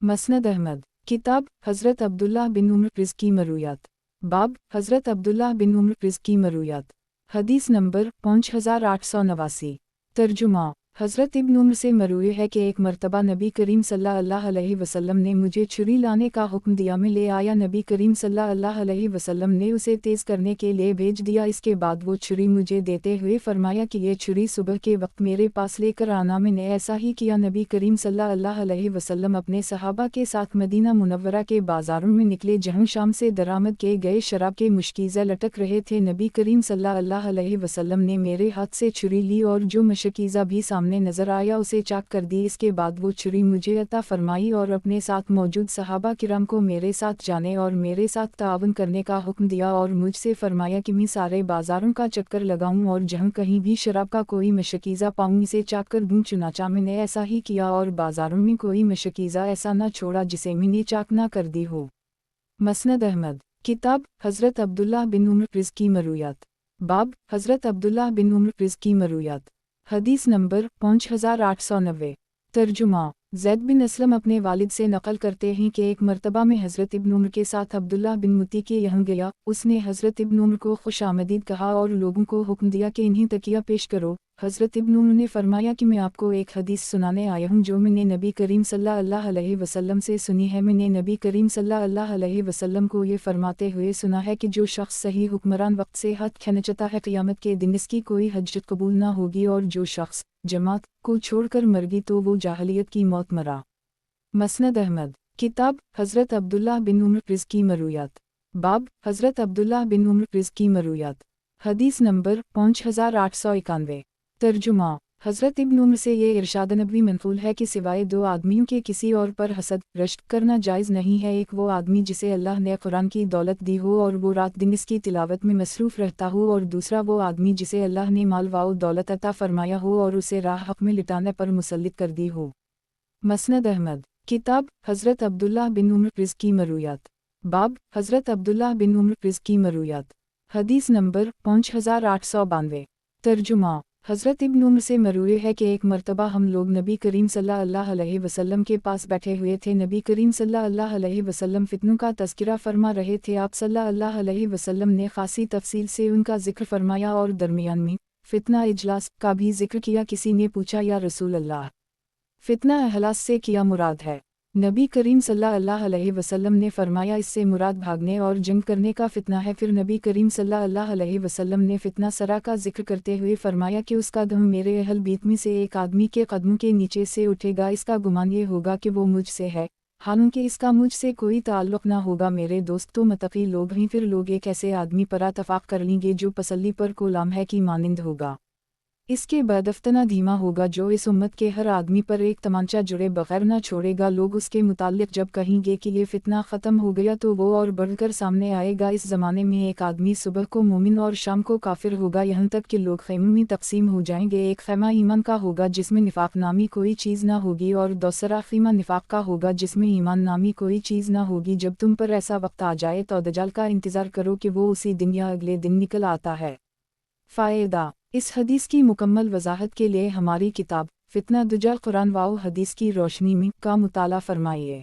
मसनद अहमद। किताब हज़रत अब्दुल्लाह बिन उम्र प्रिज़ की मरूयात। बाब हज़रत अब्दुल्लाह बिन उम्र रिज़ की मरूयात। हदीस नंबर 5889। तर्जुमा हज़रत इब्न उम्र से मरूए है कि एक मरतबा नबी करीम सल्लल्लाहु अलैहि वसल्लम ने मुझे छुरी लाने का हुक्म दिया। मैं ले आया। नबी करीम सल्लल्लाहु अलैहि वसल्लम ने उसे तेज़ करने के लिए भेज दिया। इसके बाद वो छुरी मुझे देते हुए फरमाया कि ये छुरी सुबह के वक्त मेरे पास लेकर आना। मैंने ऐसा ही किया। नबी करीम सल्लल्लाहु अलैहि वसल्लम अपने सहाबा के साथ मदीना मुनव्वरा के बाज़ारों में निकले, जहाँ शाम से दरामद किए गए शराब के मुश्कीज़े लटक रहे थे। नबी करीम सल्लल्लाहु अलैहि वसल्लम ने मेरे हाथ से छुरी ली और जो मशकीज़ा भी सामने नजर आया उसे चाक कर दी। इसके बाद वो छुरी मुझे अता फरमाई और अपने साथ मौजूद सहाबा किराम को मेरे साथ जाने और मेरे साथ ताअवुन करने का हुक्म दिया और मुझसे फरमाया कि मैं सारे बाजारों का चक्कर लगाऊं और जहां कहीं भी शराब का कोई मशकीज़ा पाऊं इसे चाक कर दूं। चुनाचा मैंने ऐसा ही किया और बाजारों में कोई मशकीज़ा ऐसा न छोड़ा जिसे मैंने चाक न कर दी हो। मसनद अहमद। किताब हज़रत अब्दुल्लाह बिन उम्र रिज़ की मरूयात। बाब हज़रत अब्दुल्लाह बिन उम्र रिज़ की मरूयात। हदीस नंबर 5890। तर्जुमा ज़ैद बिन असलम अपने वालिद से नकल करते हैं कि एक मरतबा में हज़रत इब्न उम्र के साथ अब्दुल्लाह बिन मुती के यहाँ गया। उसने हज़रत इब्न उम्र को खुश आमदीद कहा और लोगों को हुक्म दिया कि इन्हें तकिया पेश करो। हज़रत इब्न उम्र ने फरमाया कि मैं आपको एक हदीस सुनाने आया हूँ जो मैंने नबी करीम सल्लल्लाहु अलैहि वसल्लम से सुनी है। मैंने नबी करीम सल्लल्लाहु अलैहि वसल्लम को ये फरमाते हुए सुना है कि जो शख्स सही हुक्मरान वक्त से हद खींचता है क़यामत के दिन इसकी कोई हज्जत कबूल ना होगी, और जो शख्स जमात को छोड़कर मर गई तो वो जाहलियत की मौत मरा। मसनद अहमद। किताब हज़रत अब्दुल्लाह बिन उम्र रिज़ की मरूयात। बाब हज़रत अब्दुल्लाह बिन उम्र रिज़ की मरूयात। हदीस नंबर 5891। तर्जुमा हज़रत इब्न उम्र से ये इरशाद नबवी मनक़ूल है कि सिवाय दो आदमियों के किसी और पर हसद रश्क करना जायज़ नहीं है। एक वो आदमी जिसे अल्लाह ने कुरान की दौलत दी हो और वो रात दिन इसकी तिलावत में मसरूफ़ रहता हो, और दूसरा वो आदमी जिसे अल्लाह ने माल व दौलत अता फरमाया हो और उसे राह हक़ में लिटाने पर मुसल्लित कर दी हो। मसनद अहमद। किताब हज़रत अब्दुल्लाह बिन उम्र रिज़ की मरूयात। बाब हज़रत अब्दुल्लाह बिन उम्र रिज़ की मरूयात। हदीस नंबर 5892। तर्जुमा हज़रत इब्न उम्र से मरूए है कि एक मरतबा हम लोग नबी करीम सल्लल्लाहु अलैहि वसल्लम के पास बैठे हुए थे। नबी करीम सल्लल्लाहु अलैहि वसल्लम फितनों का तज़किरा फरमा रहे थे। आप सल्लल्लाहु अलैहि वसल्लम ने खासी तफसील से उनका जिक्र फरमाया और दरमियान में फितना इजलास का भी जिक्र किया। किसी ने पूछा, या रसूल अल्लाह, फितना अहलास से क्या मुराद है? नबी करीम सल्लल्लाहु अलैहि वसल्लम ने फरमाया, इससे मुराद भागने और जंग करने का फितना है। फिर नबी करीम सल्लल्लाहु अलैहि वसल्लम ने फितना सरा का जिक्र करते हुए फरमाया कि उसका दम मेरे अहल बीत में से एक आदमी के कदमों के नीचे से उठेगा। इसका गुमान ये होगा कि वो मुझसे है, हालांकि इसका मुझसे कोई ताल्लुक़ ना होगा। मेरे दोस्त तो मतक़ी लोग हैं। फिर लोग एक ऐसे आदमी पर इत्तफ़ाक़ कर लेंगे जो पसली पर गुलाम है कि मानिंद होगा। इसके बाद अफ्तना धीमा होगा जो इस उम्मत के हर आदमी पर एक तमांचा जुड़े बगैर न छोड़ेगा। लोग उसके मुताल्लिक़ जब कहेंगे कि ये फितना ख़त्म हो गया तो वो और बढ़कर सामने आएगा। इस ज़माने में एक आदमी सुबह को मोमिन और शाम को काफिर होगा, यहाँ तक कि लोग खैमों में तकसीम हो जाएंगे। एक खैमा ईमान का होगा जिसमें निफाक नामी कोई चीज़ ना होगी, और दूसरा खैमा निफाक का होगा जिसमें ईमान नामी कोई चीज़ ना होगी। जब तुम पर ऐसा वक्त आ जाए तो दज्जाल का इंतज़ार करो कि वो उसी दिन या अगले दिन निकल आता है। फ़ायदा। इस हदीस की मुकम्मल वजाहत के लिए हमारी किताब फितना दुज्जाल कुरान व हदीस की रोशनी में का मुताला फरमाइए।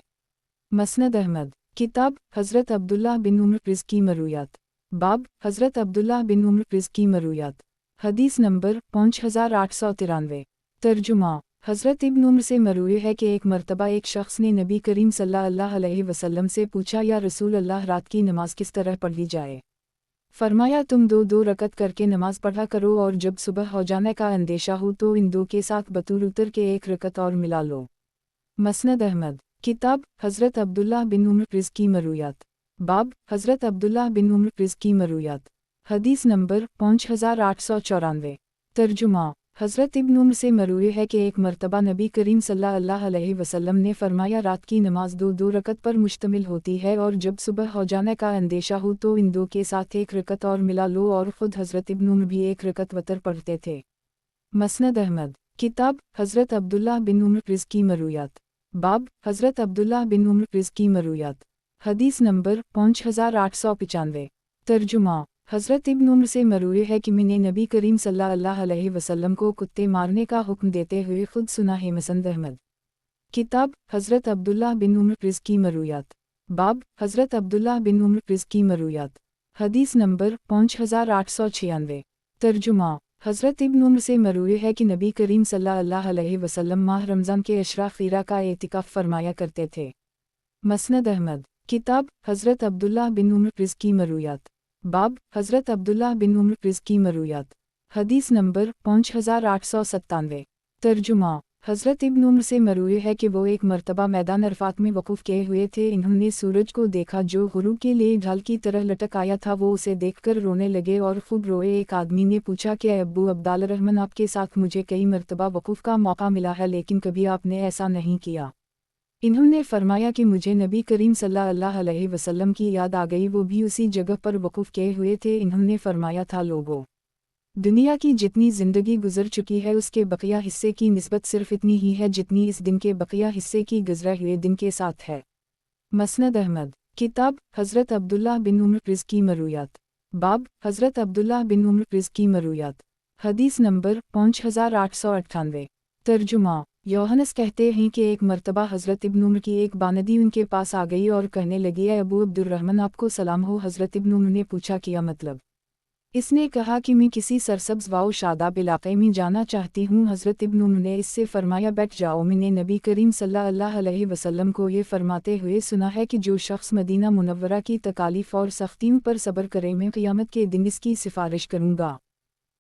मसनद अहमद। किताब हज़रत अब्दुल्लाह बिन उम्र रिज़ की मरूयात। बाब हज़रत अब्दुल्लाह बिन उम्र रिज़ की मरूयात। हदीस नंबर 5893। तर्जुमा हज़रत इब्न उम्र से मरूए है कि एक मरतबा एक शख्स ने नबी करीम सल्लल्लाहु अलैहि वसल्लम से पूछा, या रसूल अल्लाह, रात की नमाज किस तरह पढ़ी जाए? फरमाया, तुम दो रकत करके नमाज पढ़ा करो और जब सुबह हो जाने का अंदेशा हो तो इन दो के साथ बतूर उतर के एक रकत और मिला लो। मसनद अहमद। किताब हज़रत अब्दुल्लाह बिन उम्र रिज़ की मरूयात। बाब हज़रत अब्दुल्लाह बिन उम्र रिज़ की मरूयात। हदीस नंबर 5894। तर्जुमा हज़रत इब्न उम्र से मरूए है कि एक मरतबा नबी करीम सल्लल्लाहु अलैहि वसल्लम ने फरमाया, रात की नमाज दो रकत पर मुश्तमिल होती है, और जब सुबह हो जाने का अंदेशा हो तो इन दो के साथ एक रकत और मिला लो। और ख़ुद हज़रत इब्न उम्र भी एक रकत वतर पढ़ते थे। मसनद अहमद। किताब हज़रत अब्दुल्लाह बिन उम्र रिज़ की मरूयात। बाब हज़रत अब्दुल्लाह बिन उम्र रिज़ की मरूयात। हदीस नंबर 5895। तर्जुमा हज़रत इब्न उम्र से मरूए है कि मैंने नबी करीम सल्लल्लाहु अलैहि वसल्लम को कुत्ते मारने का हुक्म देते हुए खुद सुना है। मसनद अहमद। किताब हज़रत अब्दुल्लाह बिन उम्र रिज़ की मरूयात। बाब हज़रत अब्दुल्लाह बिन उम्र रिज़ की मरूयात। हदीस नंबर 5896। तर्जुमा। हज़रत इब्न उम्र से मरवी है कि नबी करीम सल्लल्लाहु अलैहि वसल्लम माह रमज़ान के अशरा खीरा का एतिकाफ़ फरमाया करते थे। मसनद अहमद। किताब हज़रत अब्दुल्लाह बिन उम्र प्रिज़ की मरूयात। बाब हज़रत अब्दुल्लाह बिन उम्र प्रिज़ की मरूयात। हदीस नंबर 5897। तर्जुमा। हज़रत इब्न उम्र से मरवी है कि वो एक मरतबा मैदान अरफात में वक़ूफ़ किए हुए थे। इन्होंने सूरज को देखा जो गुरूब के लिए ढाल की तरह लटक आया था। वो उसे देखकर रोने लगे और खूब रोए। एक आदमी ने पूछा कि अब्बू अब्दाल रहमान, आपके साथ मुझे कई मरतबा वक़ूफ़ का मौका मिला है लेकिन कभी आपने ऐसा नहीं किया। इन्होंने फरमाया कि मुझे नबी करीम सल्लल्लाहु अलैहि वसल्लम की याद आ गई, वो भी उसी जगह पर वक़ूफ़ किए हुए थे। इन्होंने फरमाया था, लोगों, दुनिया की जितनी ज़िंदगी गुजर चुकी है उसके बकिया हिस्से की निस्बत सिर्फ इतनी ही है जितनी इस दिन के बकिया हिस्से की गुजरे हुए दिन के साथ है। मसनद अहमद। किताब हज़रत अब्दुल्लाह बिन उम्र प्रिज़ की मरूयात। बाब हज़रत अब्दुल्लाह बिन उम्र प्रिज़ की मरूयात। हदीस नंबर 5898। तर्जुमा। योहनस कहते हैं कि एक मरतबा हज़रत इब्न उम्र की एक बानदी उनके पास आ गई और कहने लगी, अबू अब्दुर्रहमान, आपको सलाम हो। हज़रत इब्न उम्र ने पूछा, किया मतलब? इसने कहा कि मैं किसी सरसब्ज़ वाओ शादाब इलाक़े में जाना चाहती हूँ। हज़रत इब्न उम्र ने इससे फरमाया, बैठ जाओ। मैंने नबी करीम सल्लल्लाहु अलैहि वसल्लम को ये फरमाते हुए सुना है कि जो शख्स मदीना मुनव्वरा की तकालीफ़ और सख्तियों पर सब्र करे, मैं क़ियामत के दिन इसकी सिफारिश करूँगा।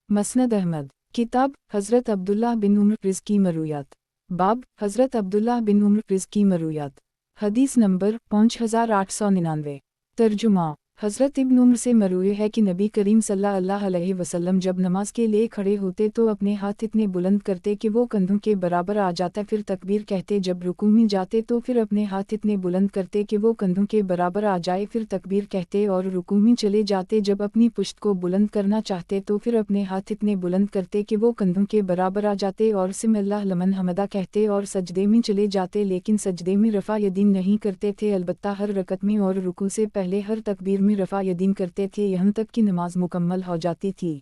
मसनद अहमद। किताब हज़रत अब्दुल्लाह बिन उम्र प्रिज़ की मरूयात। बाब हज़रत अब्दुल्लाह बिन उम्र प्रिज़ की मरूयात। हदीस नंबर 5899। तर्जुमा। हज़रत इब्न उम्र से मरवी है कि नबी करीम सल्लल्लाहु अलैहि वसल्लम जब नमाज के लिए खड़े होते तो अपने हाथ इतने बुलंद करते कि वो कंधों के बराबर आ जाता, फिर तकबीर कहते। जब रुकू में जाते तो फिर अपने हाथ इतने बुलंद करते कि वो कंधों के बराबर आ जाए, फिर तकबीर कहते और रुकू में चले जाते। जब अपनी पुश्त को बुलंद करना चाहते तो फिर अपने हाथ इतने बुलंद करते कि वो कंधों के बराबर आ जाते और सिमिल्लाह लमन हमदा कहते और सजदे में चले जाते, लेकिन सजदे में रफ़ा यदीन नहीं करते थे, अलबत्ता हर रकत में और रुकू से पहले हर तकबीर में रफ़ा यदीन करते थे, यहाँ तक कि नमाज मुकम्मल हो जाती थी।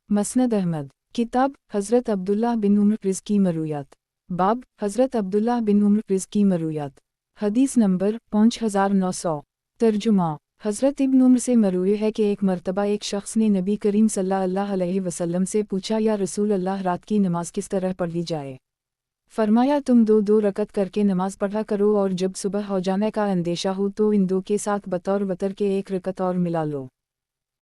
मसनद अहमद। किताब हज़रत अब्दुल्लाह बिन उम्र प्रिज़ की मरूयात। बाब हज़रत अब्दुल्लाह बिन उम्र प्रिज़ की मरूयात। हदीस नंबर 5900। तर्जुमा। हज़रत इब्न उम्र से मरवी है कि एक मरतबा एक शख्स ने नबी करीम सल्लल्लाहु अलैहि वसल्लम से पूछा, या रसूल अल्लाह, रात की नमाज किस तरह पढ़ी जाए? फरमाया, तुम दो दो रकत करके नमाज पढ़ा करो और जब सुबह हो जाने का अंदेशा हो तो इन दो के साथ बतौर वतर के एक रकत और मिला लो।